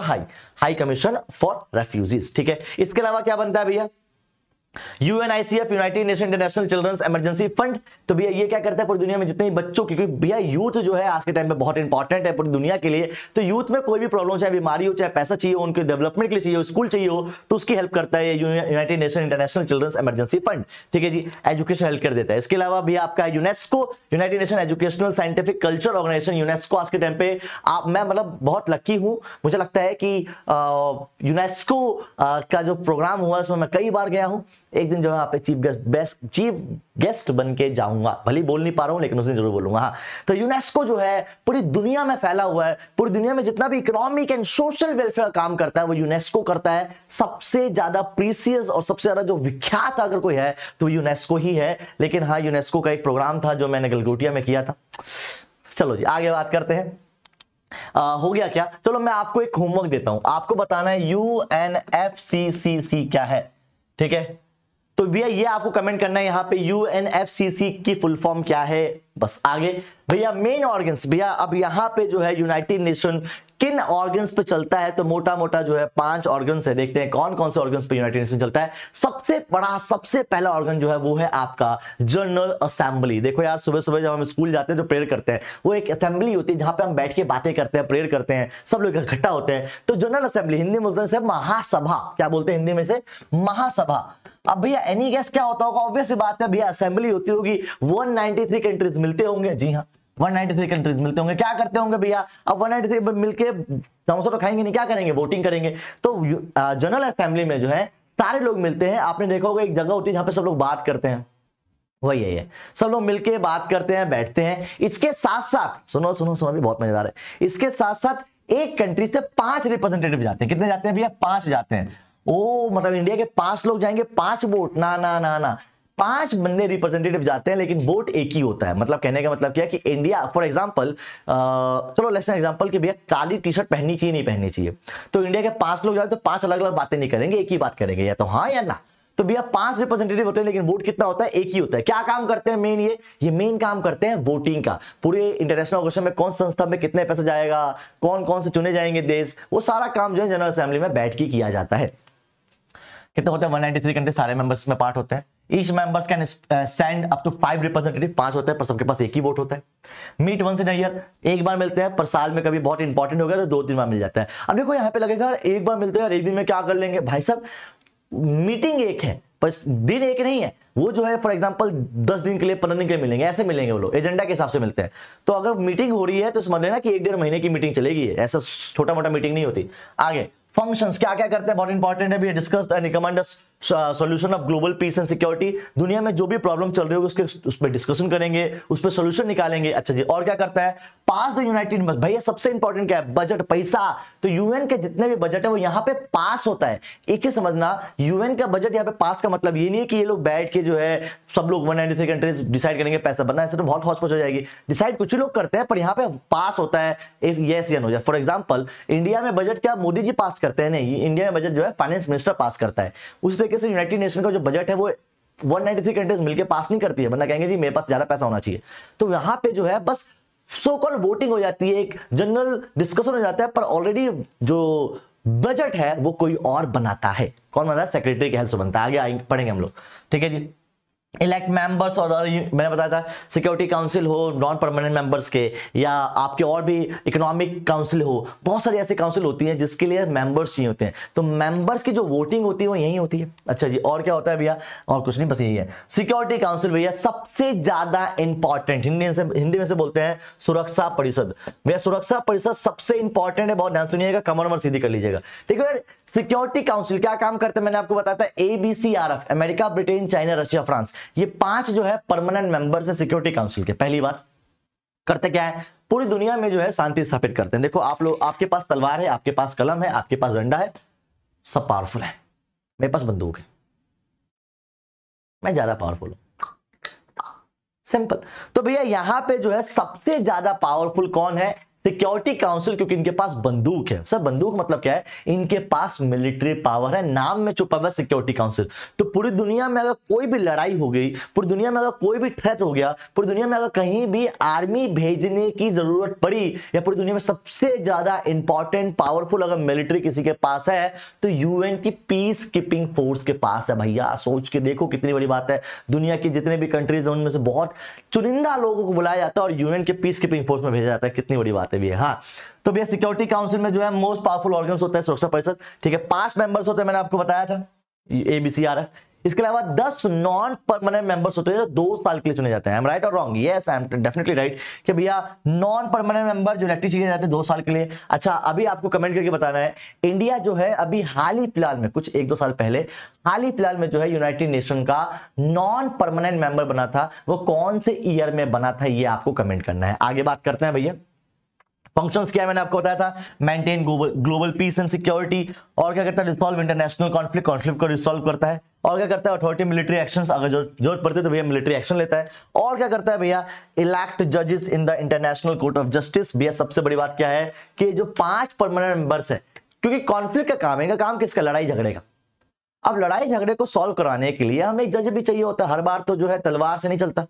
[SPEAKER 1] हाई कमीशन फॉर रेफ्यूजीज, ठीक है। इसके अलावा क्या बनता है भैया? UNICF, United Nation International Children's Emergency Fund. तो भैया ये क्या करता है पूरी दुनिया में जितने बच्चों की, क्योंकि भैया यूथ जो है आज के टाइम पे बहुत इंपॉर्टेंट है पूरी दुनिया के लिए। तो यूथ में कोई भी प्रॉब्लम, चाहे बीमारी हो, चाहे पैसा चाहिए, उनके डेवलपमेंट के लिए चाहिए, स्कूल चाहिए हो, तो उसकी हेल्प करता है United Nation International Children's Emergency Fund, ठीक है जी। एजुकेशन हेल्प कर देता है। इसके अलावा भैया आपका UNESCO, United Nation Educational Scientific Culture Organisation, UNESCO. आज के टाइम पे मैं मतलब बहुत लकी हूं, मुझे लगता है कि यूनेस्को का जो प्रोग्राम हुआ उसमें मैं कई बार गया हूं। एक दिन जो है यहाँ पे चीफ गेस्ट बन के जाऊंगा, भले बोल नहीं पा रहा हूं लेकिन उस दिन जरूर बोलूंगा। हाँ, तो यूनेस्को जो है पूरी दुनिया में फैला हुआ है, पूरी दुनिया में जितना भी इकोनॉमिक एंड सोशल वेलफेयर काम करता है वो यूनेस्को करता है। सबसे ज्यादा प्रीसियस और सबसे ज्यादा जो विख्यात अगर कोई है तो यूनेस्को ही है। लेकिन हाँ, यूनेस्को का एक प्रोग्राम था जो मैंने गलगोटिया में किया था। चलो जी आगे बात करते हैं। हो गया क्या? चलो मैं आपको एक होमवर्क देता हूं, आपको बताना है UNFCCC क्या है, ठीक है। तो भैया ये आपको कमेंट करना है यहाँ पे UNFCCC की फुल फॉर्म क्या है। बस आगे भैया मेन ऑर्गन्स, भैया अब यहाँ पे जो है यूनाइटेड नेशन किन ऑर्गन्स पे चलता है, तो मोटा मोटा जो है 5 ऑर्गन्स है। देखते हैं कौन कौन से ऑर्गन्स पे यूनाइटेड नेशन चलता है। सबसे बड़ा, सबसे पहला ऑर्गन जो है वो है आपका जनरल असेंबली। देखो यार, सुबह सुबह जब हम स्कूल जाते हैं तो प्रेयर करते हैं, वो एक असेंबली होती है जहां पे हम बैठ के बातें करते हैं, प्रेयर करते हैं, सब लोग इकट्ठा होते हैं। तो जनरल असेंबली हिंदी में से महासभा, क्या बोलते हैं हिंदी में से? महासभा। अब भैया एनी गेस क्या होता होगा? ऑब्वियस बात है भैया, असेंबली होती होगी, 193 कंट्रीज मिलते होंगे। जी हाँ, 193 कंट्रीज मिलते होंगे। क्या करते होंगे भैया? अब 193 मिलके समोसा तो खाएंगे नहीं, क्या करेंगे? वोटिंग करेंगे। तो जनरल असेंबली में जो है सारे लोग मिलते हैं। आपने देखा होगा एक जगह होती है जहां पे सब लोग बात करते हैं, वही है, सब लोग मिलके बात करते हैं, बैठते हैं। इसके साथ साथ सुनो सुनो सुनो, भी बहुत मजेदार है, इसके साथ साथ एक कंट्री से 5 रिप्रेजेंटेटिव जाते हैं। कितने जाते हैं भैया? 5 जाते हैं। ओ मतलब इंडिया के 5 लोग जाएंगे, 5 वोट? ना ना ना ना, 5 बंदे रिप्रेजेंटेटिव जाते हैं लेकिन वोट एक ही होता है। मतलब कहने का मतलब क्या है कि इंडिया फॉर एग्जांपल, चलो लेट्स से एग्जांपल कि भैया काली टी शर्ट पहननी चाहिए नहीं पहननी चाहिए, तो इंडिया के 5 लोग जाए तो 5 अलग अलग बातें नहीं करेंगे, एक ही बात करेंगे, या तो हाँ या ना। तो भैया 5 रिप्रेजेंटेटिव होते हैं लेकिन वोट कितना होता है? एक ही होता है। क्या काम करते हैं मेन? ये मेन काम करते हैं वोटिंग का। पूरे इंटरनेशनल ऑर्गेनाइजेशन में कौन संस्था में कितने पैसा जाएगा, कौन कौन से चुने जाएंगे देश, वो सारा काम जो है जनरल असेंबली में बैठ के किया जाता है। कितने होते हैं? 193 कंट्री, सारे मेंबर्स में पार्ट होते हैं। Each members can send up to 5 representative, 5 होते हैं पर सबके पास एक ही वोट होता है। Meet once in a year, एक बार मिलते हैं, पर साल में कभी बहुत इंपॉर्टेंट हो गया तो 2-3 बार मिल जाता है। अब देखो यहाँ पे लगेगा एक बार मिलते हैं, एक दिन में क्या कर लेंगे? भाई साहब मीटिंग एक है पर दिन एक नहीं है। वो जो है फॉर एग्जांपल 10 दिन के लिए, 15 दिन के लिए मिलेंगे, ऐसे मिलेंगे वो लोग, एजेंडा के हिसाब से मिलते हैं। तो अगर मीटिंग हो रही है तो समझ लेना कि 1-1.5 महीने की मीटिंग चलेगी, ऐसा छोटा मोटा मीटिंग नहीं होती। आगे फंक्शंस क्या क्या करते हैं, बहुत इंपॉर्टेंट है भी, discuss and recommend solution of global piece and security. दुनिया में जो भी प्रॉब्लम चल रही होगी उस पर डिस्कशन करेंगे, उस पर सॉल्यूशन निकालेंगे। अच्छा जी, और क्या करता है? पास द यूनाइटेड, भैया सबसे इंपॉर्टेंट क्या है? बजट, पैसा। तो यूएन के जितने भी बजट है वो यहाँ पे पास होता है। एक ही समझना, यूएन का बजट यहाँ पे पास का मतलब ये नहीं है कि ये लोग बैठ के जो है सब लोग 193 कंट्रीज डिसाइड करेंगे पैसा बनना, ऐसे तो बहुत हौच-पौच हो जाएगी। डिसाइड कुछ ही लोग करते हैं पर यहाँ पे पास होता है, इफ यस या नो। फॉर एग्जाम्पल इंडिया में बजट क्या मोदी जी पास करते हैं? नहीं, इंडिया में बजट जो है फाइनेंस मिनिस्टर पास करता है। उस तरीके से यूनाइटेड नेशन का जो बजट है वो 193 कंट्रीज मिलकर पास नहीं करती है, वरना कहेंगे जी मेरे पास ज्यादा पैसा होना चाहिए। तो यहाँ पे जो है बस सो कॉल्ड वोटिंग हो जाती है, एक जनरल डिस्कशन हो जाता है, पर ऑलरेडी जो बजट है वो कोई और बनाता है। कौन बनाता है? सेक्रेटरी की हेल्प से बनता है। आगे पढ़ेंगे हम लोग, ठीक है जी। इलेक्ट मेंबर्स और मैंने बताया था सिक्योरिटी काउंसिल हो नॉन परमानेंट मेंबर्स के, या आपके और भी इकोनॉमिक काउंसिल हो, बहुत सारी ऐसी काउंसिल होती हैं जिसके लिए मेंबर्स चाहिए होते हैं। तो मेंबर्स की जो वोटिंग होती है वो यही होती है। अच्छा जी, और क्या होता है भैया? और कुछ नहीं, बस यही है। सिक्योरिटी काउंसिल भैया सबसे ज्यादा इंपॉर्टेंट, हिंदी में से बोलते हैं सुरक्षा परिषद। भैया सुरक्षा परिषद सबसे इंपॉर्टेंट है, बहुत ध्यान सुनिएगा, कमर उमर सीधी कर लीजिएगा, ठीक है। सिक्योरिटी काउंसिल क्या काम करते हैं मैंने आपको बताया था, ABCRF, America, Britain, China, Russia, France, ये 5 जो है परमानेंट मेंबर्स है सिक्योरिटी काउंसिल के। पहली बात करते क्या है, पूरी दुनिया में जो है शांति स्थापित करते हैं। देखो आप लोग, आपके पास तलवार है, आपके पास कलम है, आपके पास डंडा है, सब पावरफुल है। मेरे पास बंदूक है, मैं ज्यादा पावरफुल हूं, सिंपल। तो भैया यहां पे जो है सबसे ज्यादा पावरफुल कौन है? सिक्योरिटी काउंसिल, क्योंकि इनके पास बंदूक है। सर बंदूक मतलब क्या है? इनके पास मिलिट्री पावर है, नाम में छुपा हुआ सिक्योरिटी काउंसिल। तो पूरी दुनिया में अगर कोई भी लड़ाई हो गई, पूरी दुनिया में अगर कोई भी थ्रेट हो गया, पूरी दुनिया में अगर कहीं भी आर्मी भेजने की जरूरत पड़ी, या पूरी दुनिया में सबसे ज्यादा इंपॉर्टेंट पावरफुल अगर मिलिट्री किसी के पास है तो UN की पीस कीपिंग फोर्स के पास है। भैया सोच के देखो कितनी बड़ी बात है। दुनिया की जितने भी कंट्रीज हैं उनमें से बहुत चुनिंदा लोगों को बुलाया जाता है और UN के पीस कीपिंग फोर्स में भेजा जाता है। कितनी बड़ी बात है भी है। हाँ, तो भैया सिक्योरिटी काउंसिल में जो है मोस्ट पावरफुल ऑर्गन्स होता है सुरक्षा परिषद, ठीक है। 5 मेंबर्स होते हैं, मैंने आपको बताया था, ABCRF। इसके अलावा 10 नॉन परमानेंट मेंबर्स होते हैं जो 2 साल के लिए चुने जाते हैं। I'm right or wrong? Yes, I'm definitely right कि भैया नॉन परमानेंट मेंबर जो इलेक्ट किए जाते हैं 2 साल के लिए। अच्छा, अभी आपको कमेंट करके बताना है, इंडिया जो है अभी हाल ही फिलहाल में, कुछ 1-2 साल पहले हाल ही फिलहाल में जो है यूनाइटेड नेशन का नॉन परमानेंट मेंबर बना था, वो कौन से ईयर में बना था, ये आपको कमेंट करना है। आगे बात करते हैं भैया। फंक्शंस क्या है मैंने आपको बताया था, maintain global piece and security, और क्या करता है, रिसॉल्व इंटरनेशनल कॉन्फ्लिक्ट को रिसॉल्व करता है, और क्या करता है, अथॉरिटी मिलिट्री एक्शंस, अगर जरूरत पड़ती है तो भैया मिलिट्री एक्शन लेता है, और क्या करता है भैया, इलेक्ट जजेस in the international court of justice. भैया सबसे बड़ी बात क्या है कि जो 5 परमानेंट मेंबर्स है, क्योंकि कॉन्फ्लिक्ट का काम है, इनका काम किसका? लड़ाई झगड़े का। अब लड़ाई झगड़े को सॉल्व कराने के लिए हमें एक जज भी चाहिए होता है। हर बार तो जो है तलवार से नहीं चलता,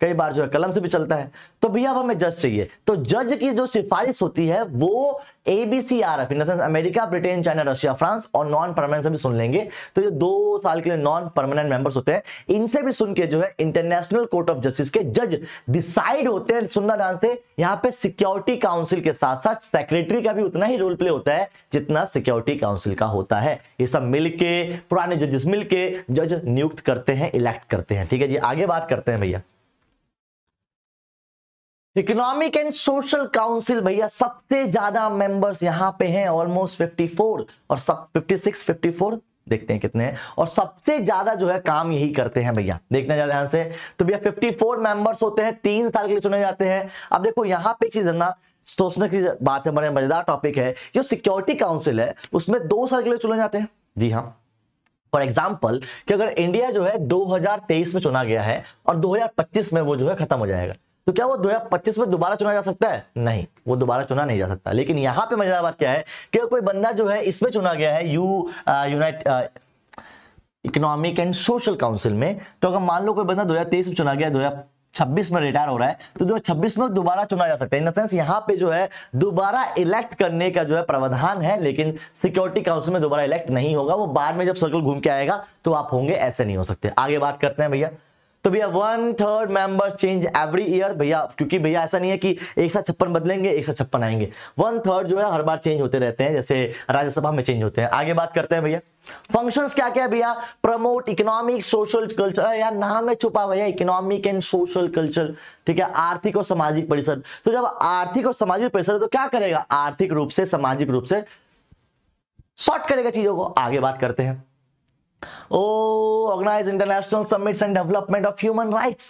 [SPEAKER 1] कई बार जो है कलम से भी चलता है। तो भैया अब हमें जज चाहिए, तो जज की जो सिफारिश होती है वो ABCRF, in the sense America, Britain, China, Russia, France, और नॉन परमानेंट से भी सुन लेंगे। तो जो 2 साल के लिए नॉन परमानेंट मेंबर्स होते हैं, इनसे भी सुन के जो है इंटरनेशनल कोर्ट ऑफ जस्टिस के जज डिसाइड होते हैं। सुनना ध्यान से, यहां पे सिक्योरिटी काउंसिल के साथ साथ सेक्रेटरी का भी उतना ही रोल प्ले होता है जितना सिक्योरिटी काउंसिल का होता है। ये सब मिलके, पुराने जजेस मिलके जज नियुक्त करते हैं, इलेक्ट करते हैं, ठीक है जी। आगे बात करते हैं भैया इकोनॉमिक एंड सोशल काउंसिल। भैया सबसे ज्यादा मेंबर्स यहां पे हैं, ऑलमोस्ट 54, और सब 56, 54 देखते हैं कितने हैं, और सबसे ज्यादा जो है काम यही करते हैं भैया। देखना ज्यादा ध्यान से, तो भैया 54 मेंबर्स होते हैं, 3 साल के लिए चुने जाते हैं। अब देखो यहां पे चीज ना सोचने की बात है, बड़े मजेदार टॉपिक है। जो सिक्योरिटी काउंसिल है उसमें 2 साल के लिए चुने जाते हैं। जी हाँ, फॉर एग्जाम्पल कि अगर इंडिया जो है 2023 में चुना गया है और 2025 में वो जो है खत्म हो जाएगा, तो क्या वो 2025 में दोबारा चुना जा सकता है? नहीं, वो दोबारा चुना नहीं जा सकता। लेकिन यहां पे मजेदार बात क्या है कि कोई बंदा जो है इसमें चुना गया है इकोनॉमिक एंड सोशल काउंसिल में, तो अगर मान लो कोई बंदा 2023 में चुना गया, 2026 में रिटायर हो रहा है, तो 2026 में दोबारा चुना जा सकता है। इन द सेंस यहां पे जो है दोबारा इलेक्ट करने का जो है प्रावधान है, लेकिन सिक्योरिटी काउंसिल में दोबारा इलेक्ट नहीं होगा। वो बाद में जब सर्कल घूम के आएगा तो आप होंगे, ऐसे नहीं हो सकते। आगे बात करते हैं भैया। तो भैया 1/3 मेंबर चेंज एवरी ईयर। भैया क्योंकि भैया ऐसा नहीं है कि एक साथ 56 बदलेंगे, एक साथ 56 आएंगे, 1/3 जो है हर बार चेंज होते रहते हैं, जैसे राज्यसभा में चेंज होते हैं। आगे बात करते हैं भैया फंक्शंस क्या क्या है भैया। प्रमोट इकोनॉमिक सोशल कल्चर, यार नाम में छुपा भैया इकोनॉमिक एंड सोशल कल्चर, ठीक है। आर्थिक और सामाजिक परिषद, तो जब आर्थिक और सामाजिक परिषद तो क्या करेगा, आर्थिक रूप से, सामाजिक रूप से सॉर्ट करेगा चीजों को। आगे बात करते हैं organise international summits and development of human rights.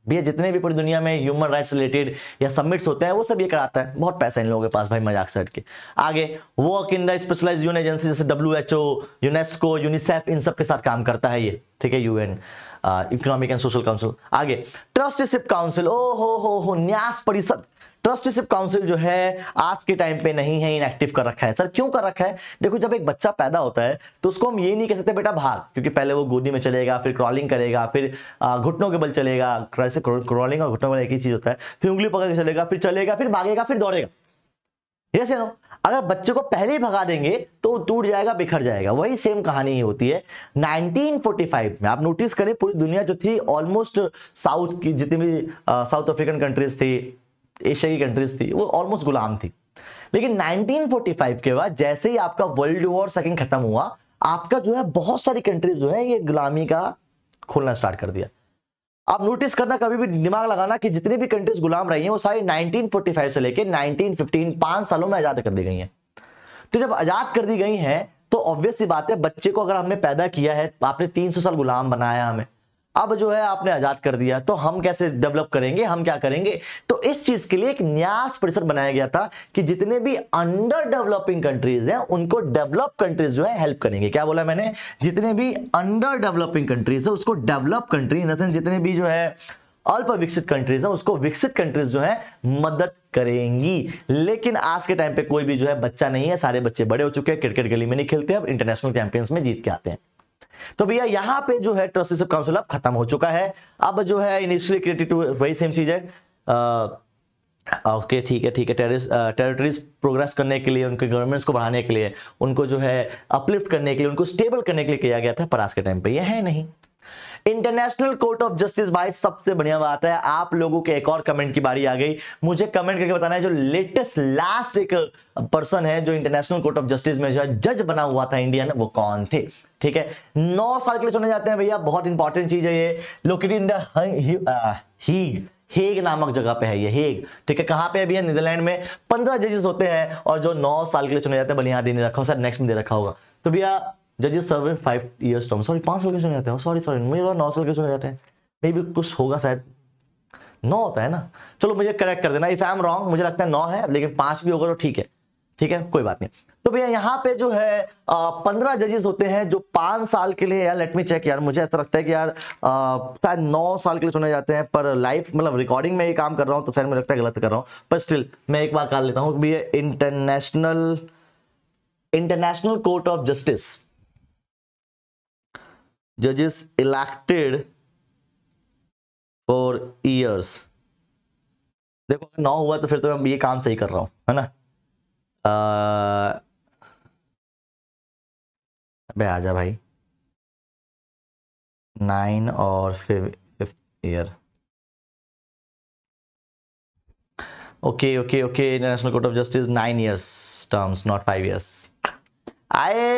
[SPEAKER 1] भैया जितने भी पूरी दुनिया में ह्यूमन राइट्स रिलेटेड या समिट्स होते हैं वो सब ये कराता है। बहुत पैसा इन लोगों के पास भाई, मजाक से हट के। आगे work in the specialised UN agency जैसे WHO, यूनेस्को, यूनिसेफ, इन सब के साथ काम करता है ये, ठीक है। UN economic and social council. आगे ट्रस्टीशिप काउंसिल, ओ हो न्यास परिषद। ट्रस्टीशिप काउंसिल जो है आज के टाइम पे नहीं है, इनएक्टिव कर रखा है। सर क्यों कर रखा है? देखो जब एक बच्चा पैदा होता है तो उसको हम ये नहीं कह सकते बेटा भाग, क्योंकि पहले वो गोदी में चलेगा, फिर क्रॉलिंग करेगा, फिर घुटनों के बल चलेगा। क्रॉलिंग और घुटनों के बल एक ही चीज होता है। फिर उंगली पकड़ के चलेगा, फिर भागेगा, फिर दौड़ेगा। यस या नो? अगर बच्चे को पहले ही भगा देंगे तो टूट जाएगा, बिखर जाएगा। वही सेम कहानी ही होती है। 1945 में आप नोटिस करें, पूरी दुनिया जो थी ऑलमोस्ट साउथ की जितनी भी साउथ अफ्रीकन कंट्रीज थी, एशिया की कंट्रीज थी, वो ऑलमोस्ट गुलाम थी। लेकिन 1945 के बाद जैसे ही आपका वर्ल्ड वॉर सेकंड खत्म हुआ, आपका जो है बहुत सारी कंट्रीज जो है ये गुलामी का खोलना स्टार्ट कर दिया। आप नोटिस करना, कभी भी दिमाग लगाना कि जितनी भी कंट्रीज गुलाम रही हैं वो सारी 1945 से लेके 1915 5 सालों में आजाद कर दी गई हैं। तो जब आजाद कर दी गई हैं तो ऑब्वियस सी बात है, बच्चे को अगर हमने पैदा किया है, आपने 300 साल गुलाम बनाया हमें, अब जो है आपने आजाद कर दिया, तो हम कैसे डेवलप करेंगे, हम क्या करेंगे? तो इस चीज के लिए एक न्यास परिषद बनाया गया था कि जितने भी अंडर डेवलपिंग कंट्रीज हैं उनको डेवलप कंट्रीज जो है हेल्प करेंगे। क्या बोला मैंने? जितने भी अंडर डेवलपिंग कंट्रीज है उसको develop country, in the sense जितने भी जो है अल्प विकसित कंट्रीज है उसको विकसित कंट्रीज जो है मदद करेंगी। लेकिन आज के टाइम पे कोई भी जो है बच्चा नहीं है, सारे बच्चे बड़े हो चुके हैं, क्रिकेट गली में नहीं खेलते, अब इंटरनेशनल चैंपियंस में जीत के आते हैं। तो भैया यहां पे जो है ट्रस्टीशिप काउंसिल अब खत्म हो चुका है। अब जो है इनिशियली क्रिएटेड टू, वही सेम चीज है। ओके ठीक है टेरिटरीज प्रोग्रेस करने के लिए, उनके गवर्नमेंट्स को बढ़ाने के लिए, उनको जो है अपलिफ्ट करने के लिए, उनको स्टेबल करने के लिए किया गया था, पर आज के टाइम पे ये है नहीं। इंटरनेशनल कोर्ट ऑफ जस्टिस, भाई सबसे बढ़िया बात है, आप लोगों के एक और कमेंट की बारी आ गई। मुझे कमेंट करके बताना है जो लेटेस्ट लास्ट एक पर्सन है जो इंटरनेशनल कोर्ट ऑफ जस्टिस में जो है जज बना हुआ था इंडियन, वो कौन थे? ठीक है, 9 साल के लिए चुने जाते हैं भैया, बहुत इंपॉर्टेंट चीज है ये। लोकेटेड इन द हेग नामक जगह पे है ये, हेग। ठीक है, कहां पे है भैया? नीदरलैंड में। 15 जजेस होते हैं और जो 9 साल के लिए चुने जाते हैं, भले यहां दे नहीं रखा हो, सर नेक्स्ट में दे रखा होगा। तो भैया जजेस सर्व 5 इयर्स टर्म, सॉरी 5 साल के चुने जाते हैं, सॉरी मुझे 9 साल के चुने जाते हैं, मे भी कुछ होगा शायद 9 होता है ना, चलो मुझे करेक्ट कर देना इफ आई एम रॉन्ग, मुझे लगता है 9 है, लेकिन 5 भी होगा तो ठीक है कोई बात नहीं। तो भैया यहाँ पे जो है 15 जजेस होते हैं जो 5 साल के लिए, यार लेट मी चेक, यार मुझे ऐसा लगता है कि यार शायद 9 साल के लिए चुने जाते हैं, पर लाइफ मतलब रिकॉर्डिंग में ये काम कर रहा हूँ तो शायद मुझे लगता है गलत कर रहा हूँ, पर स्टिल मैं एक बार कर लेता हूँ। भैया इंटरनेशनल कोर्ट ऑफ जस्टिस जजेस इलेक्टेड फॉर ईयर्स, देखो 9 हुआ तो फिर तो मैं ये काम सही कर रहा हूं, है ना? अबे आजा भाई, 9 और 5th year. Okay international court of justice 9 years terms, not 5 years. आए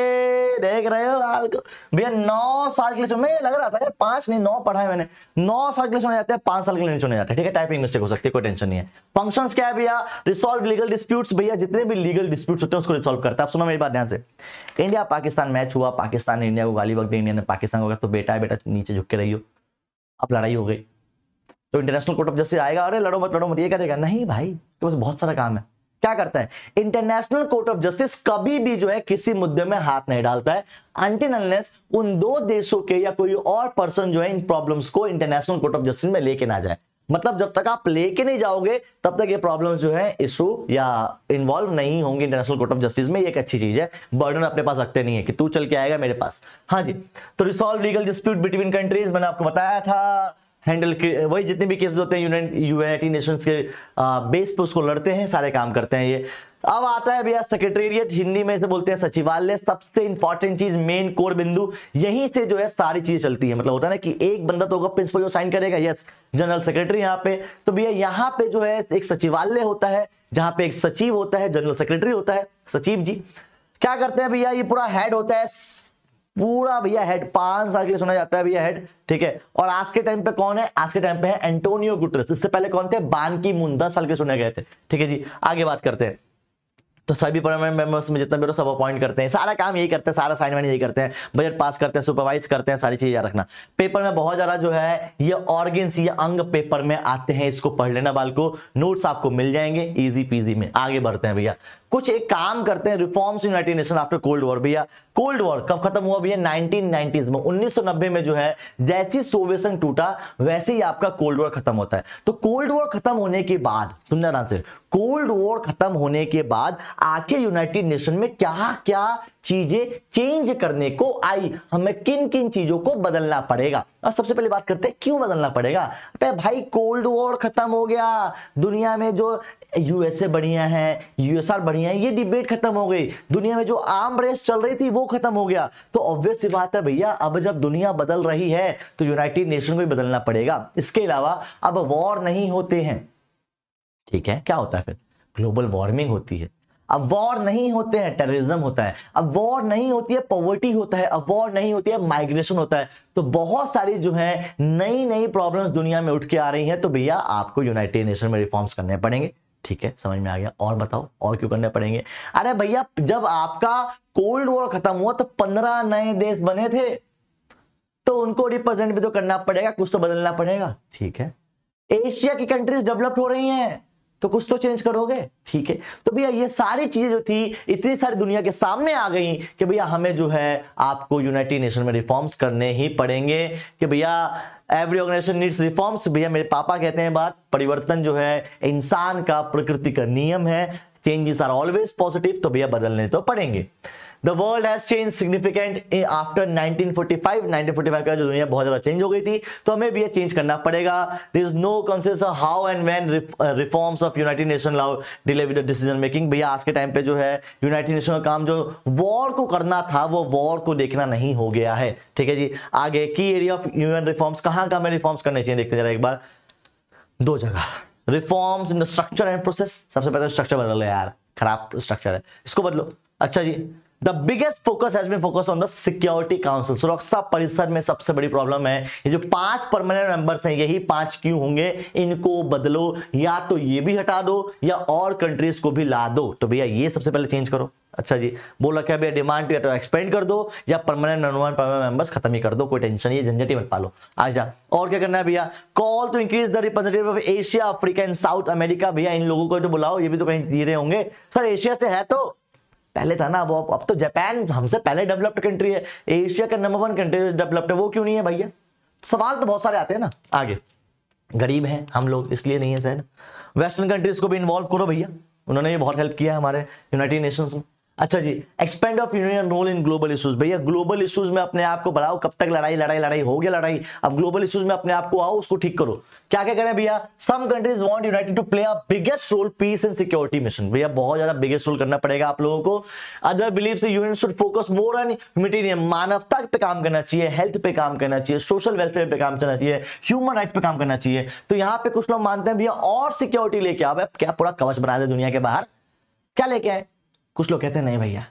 [SPEAKER 1] देख रहे हो हाल को भैया, 9 साल के लिए मैं लग रहा था यार 5 नहीं 9 पढ़ा है मैंने, 9 साल के लिए चुने जाते हैं, 5 साल के लिए नहीं चुने जाते। ठीक है, टाइपिंग मिस्टेक हो सकती है, कोई टेंशन नहीं है। फंक्शंस क्या है भैया? रिसॉल्व लीगल डिस्प्यूट्स, भैया जितने भी लीगल डिस्प्यूट्स होते हैं उसको रिसॉल्व करता है। आप सुनो मेरी बात ध्यान से, इंडिया पाकिस्तान मैच हुआ, पाकिस्तान ने इंडिया को गाली बक दी, इंडिया ने पाकिस्तान को कहा तो बेटा नीचे झुक के रहियो, अब लड़ाई हो गई तो इंटरनेशनल कोर्ट ऑफ जस्टिस आएगा, अरे लड़ो मत ये करेगा? नहीं भाई, तो बहुत सारा काम है। क्या करता है इंटरनेशनल कोर्ट ऑफ जस्टिस? कभी भी जो है किसी मुद्दे में हाथ नहीं डालता है अनटिल अनलेस उन 2 देशों के या कोई और पर्सन जो है इन प्रॉब्लम्स को इंटरनेशनल कोर्ट ऑफ जस्टिस में लेके ना जाए। मतलब जब तक आप लेके नहीं जाओगे तब तक ये प्रॉब्लम्स जो है इशू या इन्वॉल्व नहीं होंगे इंटरनेशनल कोर्ट ऑफ जस्टिस में। ये एक अच्छी चीज है, बर्डन अपने पास रखते नहीं है कि तू चल के आएगा मेरे पास। हाँ जी, तो resolve legal dispute between countries, मैंने आपको बताया था, हैंडल वही जितने भी केसेस होते हैं यूनाइटेड नेशंस के बेस पे उसको लड़ते हैं, सारे काम करते हैं ये। अब आता है भैया सेक्रेटेरिएट, हिंदी में इसे बोलते हैं सचिवालय। सबसे इंपॉर्टेंट चीज, मेन कोर बिंदु, यहीं से जो है सारी चीजें चलती है। मतलब होता है ना कि एक बंदा तो होगा प्रिंसिपल जो साइन करेगा, यस जनरल सेक्रेटरी यहाँ पे। तो भैया यहाँ पे जो है एक सचिवालय होता है जहां पे एक सचिव होता है, जनरल सेक्रेटरी होता है, सचिव जी क्या करते हैं भैया? ये पूरा हेड होता है, पूरा भैया हेड, 5 साल के लिए सुना जाता है भैया हेड। ठीक है, और आज के टाइम पे कौन है? आज के टाइम पे है एंटोनियो गुटेरेस। इससे पहले कौन थे? बान की मून, 10 साल के सुने गए थे। ठीक है जी, आगे बात करते हैं। तो सभी परमानेंट मेंबर्स में जितना भी सब अपॉइंट करते हैं, सारा काम यही करते हैं, सारा असाइनमेंट यही करते हैं, बजट पास करते हैं, सुपरवाइज करते हैं, सारी चीजें याद रखना। पेपर में बहुत ज्यादा जो है ये ऑर्गन्स, ये अंग पेपर में आते हैं, इसको पढ़ लेना बालको, नोट्स आपको मिल जाएंगे इजी पीजी में। आगे बढ़ते हैं भैया, कुछ एक काम करते हैं, reforms United nation after cold war. भैया कोल्ड वॉर कब खत्म हुआ भैया? 1990s में, 1990 में जो है जैसी सोवियत संघ टूटा वैसे ही आपका कोल्ड वॉर खत्म होता है। तो कोल्ड वॉर खत्म होने के बाद, सुनना ध्यान से, कोल्ड वॉर खत्म होने के बाद आके यूनाइटेड नेशन में क्या क्या चीजें चेंज करने को आई, हमें किन किन चीजों को बदलना पड़ेगा। और सबसे पहले बात करते हैं क्यों बदलना पड़ेगा। भाई कोल्ड वॉर खत्म हो गया, दुनिया में जो यूएसए बढ़िया है, यूएसआर बढ़िया है, ये डिबेट खत्म हो गई। दुनिया में जो आर्म रेस चल रही थी वो खत्म हो गया। तो ऑब्वियस सी बात है भैया, अब जब दुनिया बदल रही है तो यूनाइटेड नेशन को भी बदलना पड़ेगा। इसके अलावा अब वॉर नहीं होते हैं, ठीक है, क्या होता है फिर? ग्लोबल वार्मिंग होती है। अब वॉर नहीं होते हैं, टेररिज्म होता है। अब वॉर नहीं होती है, पॉवर्टी होता है। अब वॉर नहीं होती है, माइग्रेशन होता है। तो बहुत सारी जो है नई नई प्रॉब्लम्स दुनिया में उठ के आ रही हैं। तो भैया आपको यूनाइटेड नेशन में रिफॉर्म्स करने पड़ेंगे, ठीक है, समझ में आ गया। और बताओ और क्यों करने पड़ेंगे? अरे भैया जब आपका कोल्ड वॉर खत्म हुआ तो 15 नए देश बने थे, तो उनको रिप्रेजेंट भी तो करना पड़ेगा, कुछ तो बदलना पड़ेगा, ठीक है। एशिया की कंट्रीज डेवलप्ड हो रही हैं तो कुछ तो चेंज करोगे, ठीक है। तो भैया ये सारी चीजें जो थी इतनी सारी दुनिया के सामने आ गई कि भैया हमें जो है आपको यूनाइटेड नेशन में रिफॉर्म्स करने ही पड़ेंगे। कि भैया एवरी ऑर्गेनाइजेशन नीड्स रिफॉर्म्स। भैया मेरे पापा कहते हैं बात, परिवर्तन जो है इंसान का प्रकृति का नियम है, चेंजेस आर ऑलवेज पॉजिटिव। तो भैया बदलने तो पड़ेंगे। The world has changed significant after 1945। 1945 का जो दुनिया बहुत ज्यादा चेंज हो गई थी, तो हमें भी ये चेंज करना पड़ेगा। There is no consensus of how and when reforms of United Nations allow delay with the decision making। भैया आज के टाइम पे जो है यूनाइटेड नेशन का काम जो वॉर को करना था वो वॉर को देखना नहीं हो गया है, ठीक है जी। आगे की एरिया ऑफ यूएन रिफॉर्म्स, कहाँ हमें रिफॉर्म्स करने चाहिए देखते जरा एक बार। 2 जगह reforms in the structure and process. सबसे पहले स्ट्रक्चर बदलो यार, खराब स्ट्रक्चर है, इसको बदलो। अच्छा जी, the biggest focus has been focus on the security council. सुरक्षा परिषद में सबसे बड़ी प्रॉब्लम है ये जो 5 परमानेंट मेंबर्स हैं, यही 5 क्यों होंगे, इनको बदलो। या तो ये भी हटा दो या और कंट्रीज को भी ला दो। तो भैया ये सबसे पहले चेंज करो। अच्छा जी, बोला क्या भैया, डिमांड या तो एक्सपेंड कर दो या परमानेंट नॉन परमानेंट मेंबर्स खत्म ही कर दो, कोई टेंशन, ये झंझट ही मत पालो। आजा, और क्या करना है भैया, call to increase the representative of Asia, Africa and South America. भैया इन लोगों को तो बुलाओ, ये भी तो कहीं जी रहे होंगे। सर एशिया से है तो पहले था ना, अब तो जापान हमसे पहले डेवलप्ड कंट्री है, एशिया का नंबर 1 कंट्री डेवलप्ड है, वो क्यों नहीं है भैया? सवाल तो बहुत सारे आते हैं ना। आगे, गरीब हैं हम लोग इसलिए नहीं है शायद। वेस्टर्न कंट्रीज को भी इन्वॉल्व करो भैया, उन्होंने भी बहुत हेल्प किया है हमारे यूनाइटेड नेशंस में। अच्छा जी, expand of union role in global issues. भैया ग्लोबल इश्यूज में अपने आप को बढ़ाओ। कब तक लड़ाई लड़ाई लड़ाई, हो गया लड़ाई, अब ग्लोबल इश्यूज में अपने आप को आओ, उसको ठीक करो। क्या क्या करें भैया, some countries want United to play a biggest role peace and security mission. भैया बहुत ज्यादा बिगेस्ट रोल करना पड़ेगा आप लोगों को। Other believes the UN should focus more on humanitarian, मानवता पे काम करना चाहिए, हेल्थ पे काम करना चाहिए, सोशल वेलफेयर पे काम करना चाहिए, ह्यूमन राइट्स पे काम करना चाहिए। तो यहाँ पे कुछ लोग मानते हैं भैया और सिक्योरिटी लेके आओ, क्या पूरा कवच बना दे दुनिया के बाहर, क्या लेके आए? कुछ लोग कहते हैं नहीं भैया,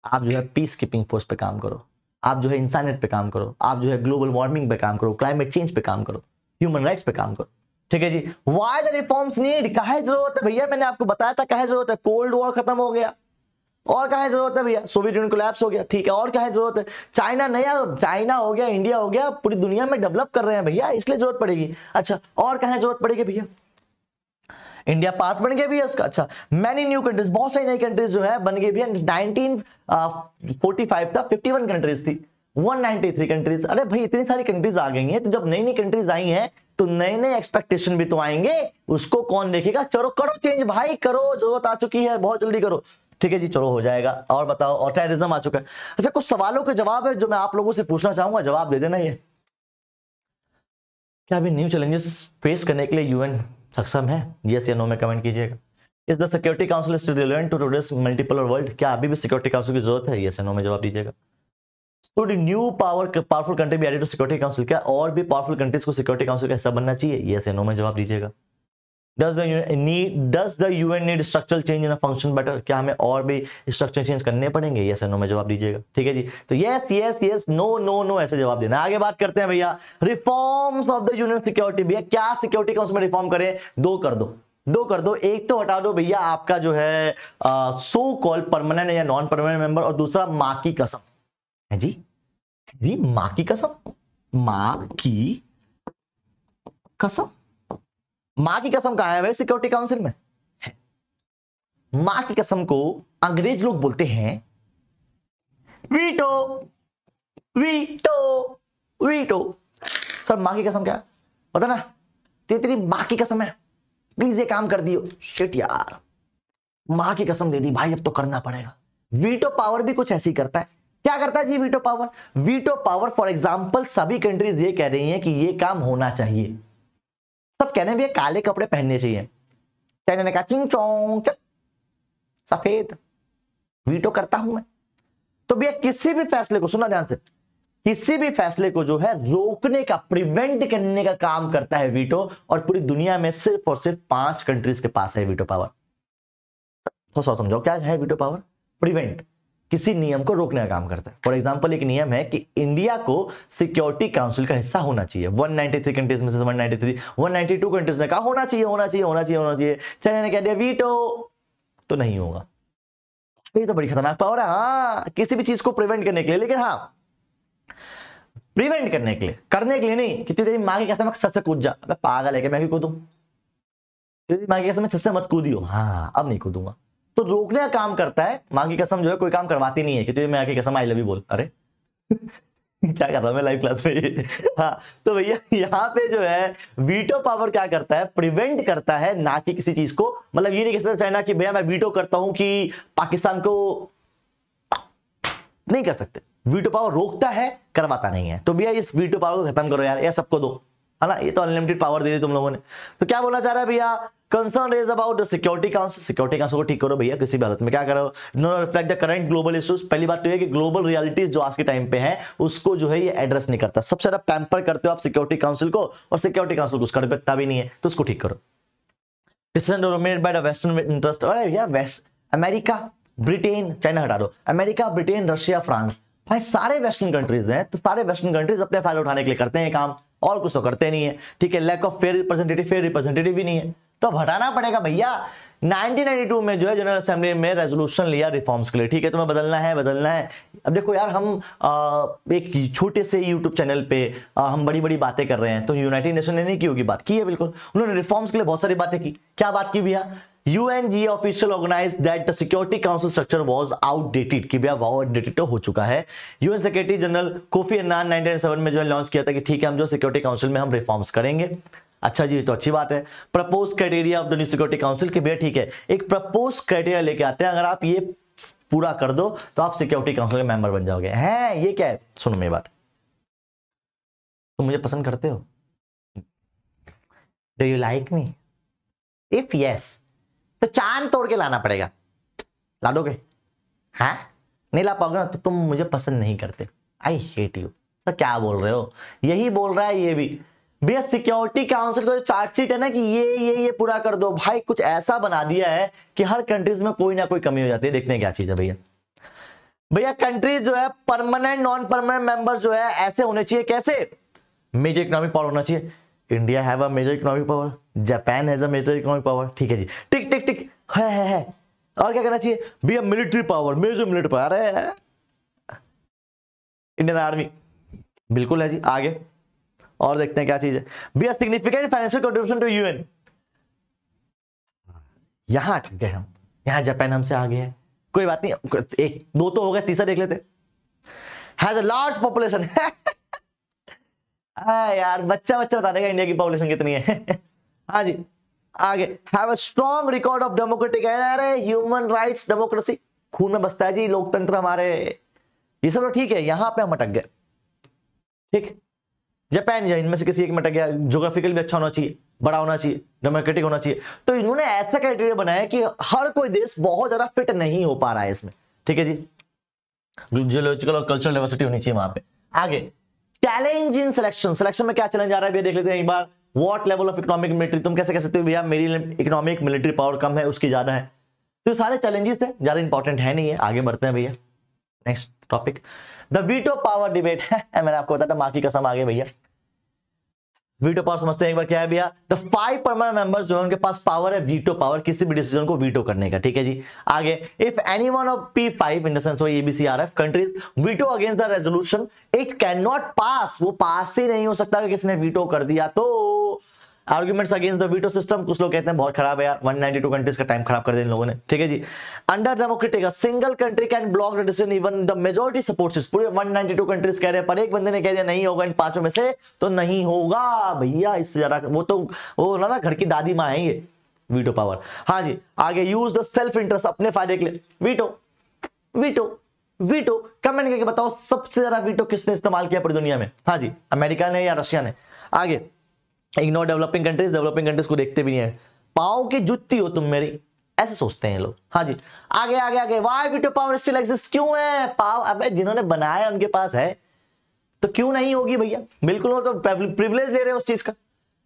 [SPEAKER 1] आप जो है पीस कीपिंग फोर्स पे काम करो, आप जो है इंसानियत पे काम करो, आप जो है ग्लोबल वार्मिंग पे काम करो, क्लाइमेट चेंज पे काम करो, ह्यूमन राइट्स पे काम करो, ठीक है जी। व्हाई द रिफॉर्म्स नीड, काहे जरूरत है भैया? मैंने आपको बताया था काहे जरूरत है। कोल्ड वॉर खत्म हो गया, और काहे जरूरत है भैया? सोवियत यूनियन कोलैप्स हो गया, ठीक है, और काहे जरूरत है? चाइना नया, चाइना हो गया, इंडिया हो गया, पूरी दुनिया में डेवलप कर रहे हैं भैया, इसलिए जरूरत पड़ेगी। अच्छा, और काहे जरूरत पड़ेगी भैया? इंडिया पार्ट बन गया भी है उसका। अच्छा, मैनी न्यू कंट्रीज, बहुत सारी नई कंट्रीज जो है बन गई भी है। 1945 था 51 कंट्रीज थी, 193 कंट्रीज। अरे भाई इतनी सारी कंट्रीज आ गई हैं, तो जब नई नई कंट्रीज आई हैं तो नए नए एक्सपेक्टेशन भी तो आएंगे, उसको कौन देखेगा? चलो करो चेंज भाई, करो, जरूरत आ चुकी है, बहुत जल्दी करो, ठीक है जी। चलो हो जाएगा। और बताओ, और टेररिज्म आ चुका है। अच्छा, कुछ सवालों के जवाब है जो मैं आप लोगों से पूछना चाहूंगा, जवाब दे देना। ये क्या अभी न्यू चैलेंजेस फेस करने के लिए यूएन सक्षम है? यस या नो में कमेंट कीजिएगा। Is the security council still relevant to today's multipolar world? क्या अभी भी सिक्योरिटी काउंसिल की जरूरत है? यस या नो में जवाब दीजिएगा। Should new powerful country be added to security council? क्या और भी पावरफुल कंट्रीज को सिक्योरिटी काउंसिल का हिस्सा बनना चाहिए? यस या नो में जवाब दीजिएगा। Does the UN need structural change in a function better? क्या हमें और भी स्ट्रक्चर चेंज करने पड़ेंगे? यस या नो में जवाब दीजिएगा, ठीक है जी। तो yes yes yes, no no no, ऐसे जवाब देना। आगे बात करते हैं भैया, reforms of the union security. भैया क्या सिक्योरिटी काउंसिल में रिफॉर्म करें? 2 कर दो, 2 कर दो। एक तो हटा दो भैया आपका जो है सो कॉल परमानेंट या नॉन परमानेंट मेंबर, और दूसरा माँ की कसम है जी। जी माँ की कसम, माँ की कसम, मां की कसम कहां है भाई? सिक्योरिटी काउंसिल में है। मां की कसम को अंग्रेज लोग बोलते हैं वीटो, वीटो, वीटो। सर मां की कसम क्या है पता ना? तेरी मां की कसम है, प्लीज ये काम कर दियो। शिट यार, मां की कसम दे दी भाई, अब तो करना पड़ेगा। वीटो पावर भी कुछ ऐसी करता है। क्या करता है जी veto power? Veto power for example सभी कंट्रीज ये कह रही हैं कि ये काम होना चाहिए, सब कह रहे हैं भैया काले कपड़े पहनने चाहिए, चाइना ने कहा चिंग चोंग चल सफेद, वीटो करता हूं मैं। तो भैया किसी भी फैसले को, सुना ध्यान से, किसी भी फैसले को जो है रोकने का, प्रिवेंट करने का काम करता है वीटो, और पूरी दुनिया में सिर्फ और सिर्फ 5 कंट्रीज के पास है वीटो पावर। तो समझो क्या है वीटो पावर? प्रिवेंट, किसी नियम को रोकने का काम करता है। फॉर एग्जांपल एक नियम है कि इंडिया को सिक्योरिटी काउंसिल का हिस्सा होना चाहिए। 193 कंट्रीज में से 192 कंट्रीज ने कहा होना चाहिए, होना चाहिए, होना चाहिए, होना चाहिए। चाइना ने कह दिया वीटो, तो नहीं होगा। ये तो बड़ी खतरनाक पावर है। हाँ, किसी भी चीज को प्रिवेंट करने के लिए, लेकिन हाँ प्रिवेंट करने के लिए, करने के लिए नहीं कि तेरी माँ की कसम छत से कूद जा। अबे पागल है क्या, मैं क्यों कूदूं? तेरी माँ की कसम छत से मत कूदियो। हाँ अब नहीं कूदूंगा। तो रोकने का काम करता है। माँ की कसम जो है कोई काम करवाती नहीं है कि तेरी माँ की कसम आई लव यू बोल। अरे क्या कर रहा हूं मैं लाइव क्लास में। हाँ तो भैया यहाँ पे जो है वीटो पावर क्या करता है? प्रिवेंट करता है, ना कि किसी चीज को। मतलब ये नहीं कह सकता चाइना कि भैया मैं वीटो करता हूं कि पाकिस्तान को, नहीं कर सकते। वीटो पावर रोकता है, करवाता नहीं है। तो भैया इस वीटो पावर को खत्म करो यार, ये सबको दो, है ना। ये तो अनलिमिटेड पावर दे दी तुम लोगों ने। तो क्या बोलना चाह रहा है भैया? Concern raise about the security council. Security council को ठीक करो भैया, किसी भी हालत में क्या करो, no reflect the current global issues. पहली बात तो ये कि ग्लोबल रियलिटीज जो आज के टाइम पे है उसको जो है ये एड्रेस नहीं करता। सबसे ज्यादा पैम्पर करते हो आप सिक्योरिटी काउंसिल को, और सिक्योरिटी काउंसिल को उसका पता भी नहीं है, तो उसको ठीक करो। Decision made by the western interest. अरे भैया वेस्ट, अमेरिका, ब्रिटेन, चाइना हटा दो, अमेरिका, ब्रिटेन, रशिया, फ्रांस, भाई सारे वेस्टर्न कंट्रीज हैं। तो सारे वेस्टर्न कंट्रीज अपने फायदा उठाने के लिए करते हैं काम, और कुछ तो करते नहीं है। ठीक है, लैक ऑफ फेयर रिप्रेजेंटेटिव भी नहीं है, तो अब हटाना पड़ेगा भैया। 1992 में जो है जनरल असेंबली में रेजोल्यूशन लिया रिफॉर्म्स के लिए। ठीक है, तुम्हें बदलना है, बदलना है। अब देखो यार, हम एक छोटे से यूट्यूब चैनल पे हम बड़ी बड़ी बातें कर रहे हैं, तो यूनाइटेड नेशन ने नहीं की होगी बात, की है बिल्कुल। उन्होंने रिफॉर्म्स के लिए बहुत सारी बातें की। क्या बात की भैया? UNG official organise that the security council structure was outdated, कि भैया वो आउटडेटेड हो चुका है। UN secretary general Kofi Annan 1997 में जो लॉन्च किया था कि ठीक है हम जो सिक्योरिटी काउंसिल में हम रिफॉर्म्स करेंगे। अच्छा जी, तो अच्छी बात है। Propose criteria of the new security council, कि भैया ठीक है एक प्रपोज क्राइटेरिया लेके आते हैं, अगर आप ये पूरा कर दो तो आप सिक्योरिटी काउंसिल के मेंबर बन जाओगे। हैं ये क्या है? सुनो मेरी बात, तुम मुझे पसंद करते हो? Do you like me? If yes तो चांद तोड़ के लाना पड़ेगा। ला दोगे? हाँ नहीं ला पाओगे ना तो तुम मुझे पसंद नहीं करते। I hate you. तो क्या बोल रहे हो? यही बोल रहा है ये भी। भैया सिक्योरिटी काउंसिल को जो चार्जशीट है ना कि ये पूरा कर दो, भाई कुछ ऐसा बना दिया है कि हर कंट्रीज में कोई ना कोई कमी हो जाती है। देखने क्या चीज है भैया। भैया कंट्रीज जो है परमानेंट नॉन परमानेंट मेंबर्स जो है ऐसे होने चाहिए। कैसे? मेजर इकोनॉमिक पावर होना चाहिए। India have a major economic power, Japan has a major economic power. ठीक है जी, टिक टिक टिक है। और क्या करना चाहिए भैया? Military power, major military power. अरे इंडियन आर्मी बिल्कुल है जी। आगे और देखते हैं क्या चीज है भैया। Significant financial contribution to UN. यहां अटक गए हम, यहां जापान हमसे आगे है। कोई बात नहीं, एक दो तो हो गए, तीसरा देख लेते। Has a large population. यार बच्चा बता देगा इंडिया की पॉपुलेशन कितनी है। हाँ जी, आगे। Have a strong record of democratic, अरे ह्यूमन राइट्स, डेमोक्रेसी खून में बसता है जी, लोकतंत्र हमारे। ये सब तो ठीक है, यहां पे हम अटक गए। ठीक, जापान जो इनमें से किसी एक में अटक गया। ज्योग्राफिकल भी अच्छा होना चाहिए, बड़ा होना चाहिए, डेमोक्रेटिक होना चाहिए। तो इन्होंने ऐसा क्राइटेरिया बनाया कि हर कोई देश बहुत ज्यादा फिट नहीं हो पा रहा है इसमें। ठीक है जी, जियोलॉजिकल और कल्चरल डाइवर्सिटी होनी चाहिए वहां पे। आगे चैलेंज इन सिलेक्शन में क्या चैलेंज आ रहा है देख लेते हैं एक बार। What level of economic military, तुम कैसे कह सकते हो भैया मेरी इकोनॉमिक मिलिट्री पावर कम है उसकी ज्यादा है। तो सारे चैलेंजेस थे, ज्यादा इंपॉर्टेंट है नहीं है। आगे बढ़ते हैं भैया, next topic the veto power debate. मैंने आपको बताया था, मां की कसम आगे भैया। वीटो पावर समझते हैं एक बार क्या है भैया। द 5 परमानेंट मेंबर्स जो है उनके पास पावर है वीटो पावर, किसी भी डिसीजन को वीटो करने का। ठीक है जी, आगे। If any one of P5 in the sense of ABCRF countries veto against the resolution it can not pass, वो पास ही नहीं हो सकता कि किसने वीटो कर दिया तो। Arguments against the veto system, कुछ लोग कहते हैं बहुत खराब है यार, 192 कंट्रीज का टाइम खराब कर दिया इन लोगों ने। ठीक है जी, under democratic single country can block the decision even the majority supports it. पूरे 192 कंट्रीज कह रहे हैं, पर एक बंदे ने कह दिया नहीं होगा इन पांचों में से तो नहीं होगा भैया। इससे ज्यादा वो ना घर की दादी माँ है ये वीटो पावर। हाँ जी, आगे। यूज द सेल्फ इंटरेस्ट, अपने फायदे के लिए वीटो वीटो वीटो। कमेंट करके बताओ सबसे ज्यादा वीटो किसने इस्तेमाल किया पूरी दुनिया में? हाँ जी, अमेरिका ने या रशिया ने? आगे। इग्नोर डेवलपिंग कंट्रीज को देखते भी नहीं है। पाँव की जुत्ती हो तुम मेरी, ऐसे सोचते हैं लोग। हाँ जी, आगे आगे आगे, why veto power still exist, क्यों है पाव, अबे जिन्होंने बनाया उनके पास है तो क्यों नहीं होगी भैया, बिल्कुल वो तो प्रिविलेज ले रहे हैं उस चीज का।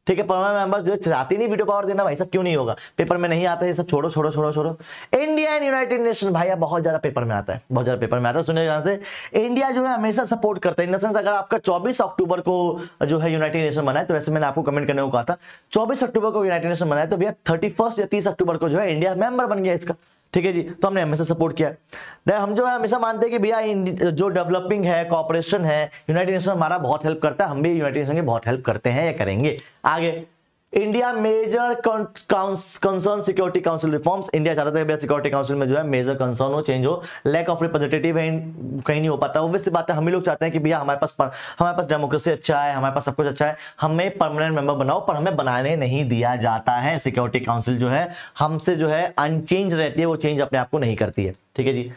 [SPEAKER 1] ठीक है, परमानेंट मेंबर्स जो चाहती नहीं वीटो पावर देना, भाई साहब क्यों नहीं होगा, पेपर में नहीं आता है ये सब, छोड़ो छोड़ो छोड़ो छोड़ो। इंडिया एंड यूनाइटेड नेशन, भाई बहुत ज्यादा पेपर में आता है, बहुत ज्यादा पेपर में आता है। सुनिए ध्यान से, इंडिया जो है हमेशा सपोर्ट करता है, इन द सेंस अगर आपका 24 अक्टूबर को जो है यूनाइटेड नेशन बना है, तो वैसे मैंने आपको कमेंट करने को कहा था 24 अक्टूबर को यूनाइटेड नेशन बना है, तो भैया 31 या 30 अक्टूबर को जो है इंडिया मेंबर बन गया इसका। ठीक है जी, तो हमने हमेशा सपोर्ट किया। हम जो है हमेशा मानते हैं कि भैया जो डेवलपिंग है, कॉपरेशन है, यूनाइटेड नेशन हमारा बहुत हेल्प करता है, हम भी यूनाइटेड नेशन की बहुत हेल्प करते हैं या करेंगे। आगे, India major concern security council reforms, India चाहता था कि सिक्योरिटी काउंसिल में जो है मेजर कंसर्न हो, चेंज हो, लैक ऑफ रिप्रेजेंटेटिव है, कहीं नहीं हो पाता। ऑब्वियस बात है, हम ही लोग चाहते हैं कि भैया हमारे पास डेमोक्रेसी अच्छा है, हमारे पास सब कुछ अच्छा है, हमें परमानेंट मेंबर बनाओ, पर हमें बनाने नहीं दिया जाता है। सिक्योरिटी काउंसिल जो है हमसे जो है अनचेंज रहती है, वो चेंज अपने आप को नहीं करती है। ठीक है जी,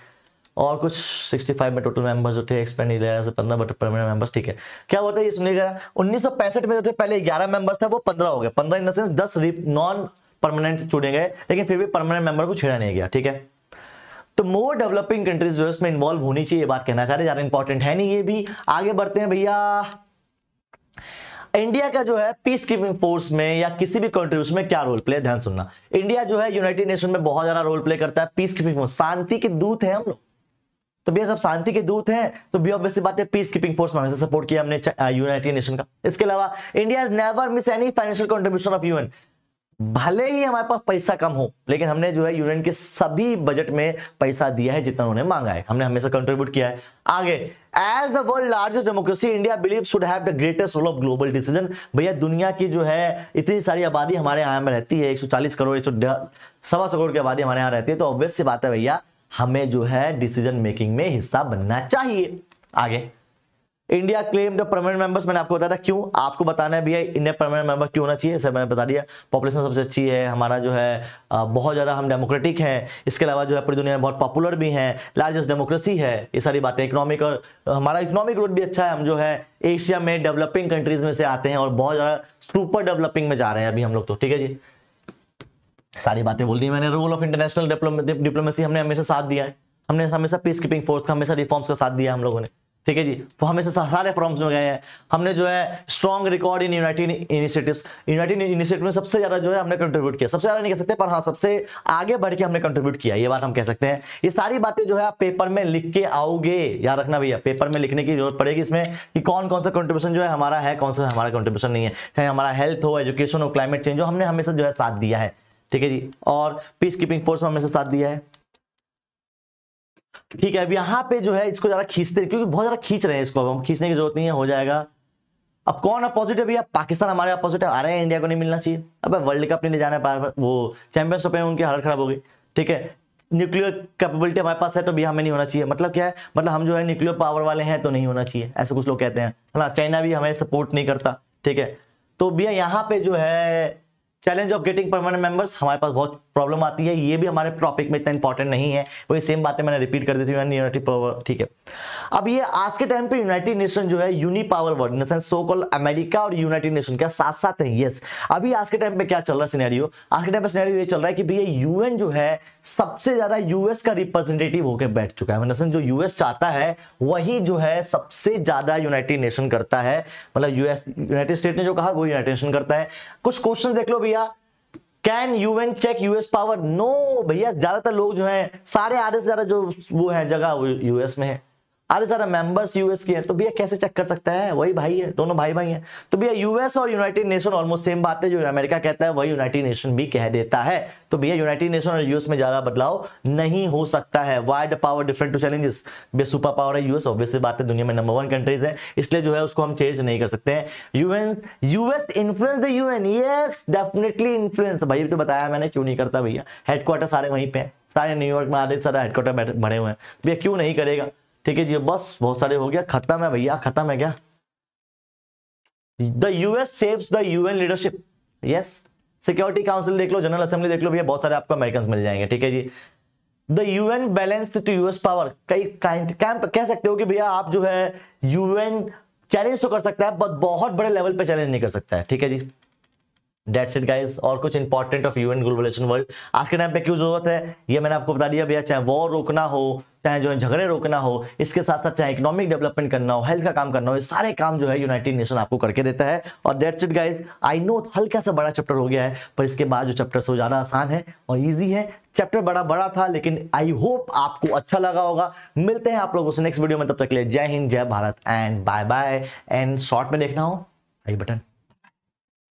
[SPEAKER 1] और कुछ 65 में टोटल मेंबर्स जो थे, एक्सपेंड 11 से 15 बट परमानेंट मेंबर्स। ठीक है, क्या होता है ये सुनिएगा, 1965 में जो थे पहले 11 मेंबर्स था, वो 15 हो गए, 15 इन द सेंस 10 नॉन परमानेंट चुने गए, लेकिन फिर भी परमानेंट मेंबर को छेड़ा नहीं गया। ठीक है, तो मोर डेवलपिंग कंट्रीज जो है इसमें इन्वॉल्व होनी चाहिए, ये बात कहना चाह रहे, ज्यादा इंपॉर्टेंट है नहीं ये भी। आगे बढ़ते हैं भैया, इंडिया का जो है पीस कीपिंग फोर्स में या किसी भी कंट्रीब्यूशन में क्या रोल प्ले, ध्यान सुनना। इंडिया जो है यूनाइटेड नेशन में बहुत ज्यादा रोल प्ले करता है, पीस कीपिंग फोर्स, शांति के दूत है हम लोग, तो भैया सब शांति के दूत हैं, तो भी ऑब्वियस बात है पीस कीपिंग फोर्स में हमेशा सपोर्ट किया हमने यूनाइटेड नेशन का। इसके अलावा India has never miss any financial contribution of UN, भले ही हमारे पास पैसा कम हो, लेकिन हमने जो है यूएन के सभी बजट में पैसा दिया है जितना उन्होंने मांगा है, हमने हमेशा कंट्रीब्यूट किया है। आगे, as the world largest democracy India believe should have the greatest role of global decision, भैया दुनिया की जो है इतनी सारी आबादी हमारे यहाँ में रहती है, 140 करोड़ 1.25 करोड़ की आबादी हमारे यहाँ रहती है, तो ऑब्वियस सी बात है भैया हमें जो है डिसीजन मेकिंग में हिस्सा बनना चाहिए। आगे, India claim the permanent members, मैंने आपको बताया था क्यों, आपको बताना है भैया इंडिया परमानेंट मेंबर क्यों होना चाहिए, सर मैंने बता दिया। पॉपुलेशन सबसे अच्छी है, हमारा जो है बहुत ज्यादा हम डेमोक्रेटिक हैं, इसके अलावा जो है पूरी दुनिया में बहुत पॉपुलर भी हैं, लार्जेस्ट डेमोक्रेसी है, ये सारी बातें। इकोनॉमिक और हमारा इकोनॉमिक ग्रोथ भी अच्छा है, हम जो है एशिया में डेवलपिंग कंट्रीज में से आते हैं और बहुत ज्यादा सुपर डेवलपिंग में जा रहे हैं अभी हम लोग तो। ठीक है जी, सारी बातें बोल दी मैंने। रूल ऑफ इंटरनेशनल डिप्लोमेसी हमने हमेशा साथ दिया है, हमने हमेशा पीस कीपिंग फोर्स का, हमेशा रिफॉर्म्स का साथ दिया हम लोगों ने। ठीक है जी, वो हमेशा सारे फोरम्स में गए हैं, हमने जो है strong record in United initiatives, United initiative में सबसे ज्यादा जो है हमने कंट्रीब्यूट किया, सबसे ज्यादा नहीं कह सकते पर हाँ सबसे आगे बढ़ के हमने कंट्रीब्यूट किया, ये बात हम कह सकते हैं। ये सारी बातें जो है आप पेपर में लिख के आओगे, याद रखना भैया पेपर में लिखने की जरूरत पड़ेगी इसमें कि कौन कौन सा कंट्रीब्यूशन जो है हमारा है, कौन सा हमारा कंट्रीब्यूशन नहीं है, चाहे हमारा हेल्थ हो, एजुकेशन हो, क्लाइमेट चेंज हो, हमने हमेशा जो है साथ दिया है। ठीक है जी, और पीस कीपिंग फोर्स में हमेशा साथ दिया है। ठीक है, अब यहाँ पे जो है इसको ज्यादा खींचते, क्योंकि बहुत ज्यादा खींच रहे हैं इसको, अब हम खींचने की जरूरत नहीं है, हो जाएगा। अब कौन अपोजिट है भैया, पाकिस्तान हमारे अपोजिट है, आ रहे हैं इंडिया को नहीं मिलना चाहिए, अब वर्ल्ड कप नहीं जाना है, वो चैंपियनशिप है उनकी हालत खराब हो गई। ठीक है, न्यूक्लियर कैपेबिलिटी हमारे पास है तो भी हमें नहीं होना चाहिए, मतलब क्या है, मतलब हम जो है न्यूक्लियर पावर वाले हैं तो नहीं होना चाहिए, ऐसे कुछ लोग कहते हैं, है ना। चाइना भी हमें सपोर्ट नहीं करता। ठीक है, तो भैया यहाँ पे जो है challenge of getting permanent members हमारे पास बहुत प्रॉब्लम आती है, ये भी हमारे टॉपिक में इतना इंपॉर्टेंट नहीं है, वही सेम बातें मैंने रिपीट कर दी थी यूनाइटेड पावर। ठीक है, अब ये आज के टाइम पे यूनाइटेड नेशन जो है uni power world in the sense so called America और यूनाइटेड नेशन क्या साथ साथ है। यस, अभी आज के टाइम पे क्या चल रहा है सिनेरियो, आज के टाइम पे सिनेरियो ये चल रहा है कि भैया यूएन जो है सबसे ज्यादा यूएस का रिप्रेजेंटेटिव होकर बैठ चुका है, इन द सेंस जो यूएस चाहता है वही जो है सबसे ज्यादा यूनाइटेड नेशन करता है, मतलब यूएस यूनाइटेड स्टेट ने जो कहा वो यूनाइटेड नेशन करता है। कुछ क्वेश्चन देख लो भैया, can UN check US power, no भैया, ज्यादातर लोग जो हैं सारे आधे से ज्यादा जो वो है जगह वो यूएस में है, आधे ज्यादा मेंबर्स यूएस के हैं, तो भैया कैसे चेक कर सकता है, वही भाई है, दोनों भाई भाई हैं। तो भैया यूएस और यूनाइटेड नेशन ऑलमोस्ट सेम बात है, जो अमेरिका कहता है वही यूनाइटेड नेशन भी कह देता है, तो भैया यूनाइटेड नेशन और यूएस में ज्यादा बदलाव नहीं हो सकता है। Wide power different to challenges, super power है यूएस, ऑब्वियसली बात है दुनिया में नंबर 1 कंट्रीज है, इसलिए जो है उसको हम चेंज नहीं कर सकते हैं। US influence the UN, yes definitely influence, भाई तो बताया मैंने क्यों नहीं करता भैया, हेडक्वार्टर सारे वहीं पे हैं, सारे न्यूयॉर्क में आधे सारा हेडक्वार्टर बने हुए हैं, भैया क्यों नहीं करेगा। ठीक है जी, बस बहुत सारे हो गया, खत्म है भैया, खत्म है क्या। The US saves the UN leadership, yes security council देख लो, जनरल असेंबली देख लो भैया, बहुत सारे आपको अमेरिकन मिल जाएंगे। ठीक है जी, the UN balance to US power, कई कह सकते हो कि भैया आप जो है यूएन चैलेंज तो कर सकता है बट बहुत बड़े लेवल पे चैलेंज नहीं कर सकता है। ठीक है जी, डेट्स इट गाइस। और कुछ important of UN globalisation world आज के टाइम पे क्यों जरूरत है ये मैंने आपको बता दिया भैया। चाहे वॉर रोकना हो, चाहे जो है झगड़े रोकना हो, इसके साथ साथ चाहे इकोनॉमिक डेवलपमेंट करना हो, हेल्थ का काम करना हो, ये सारे काम जो है यूनाइटेड नेशन आपको करके देता है। और that's it guys. I know हल्का सा बड़ा चैप्टर हो गया है, पर इसके बाद जो चैप्टर से ज्यादा आसान है और ईजी है। चैप्टर बड़ा था, लेकिन आई होप आपको अच्छा लगा होगा। मिलते हैं आप लोगों से नेक्स्ट वीडियो में, तब तक के लिए जय हिंद, जय Bharat and bye bye. And short में देखना हो आई बटन।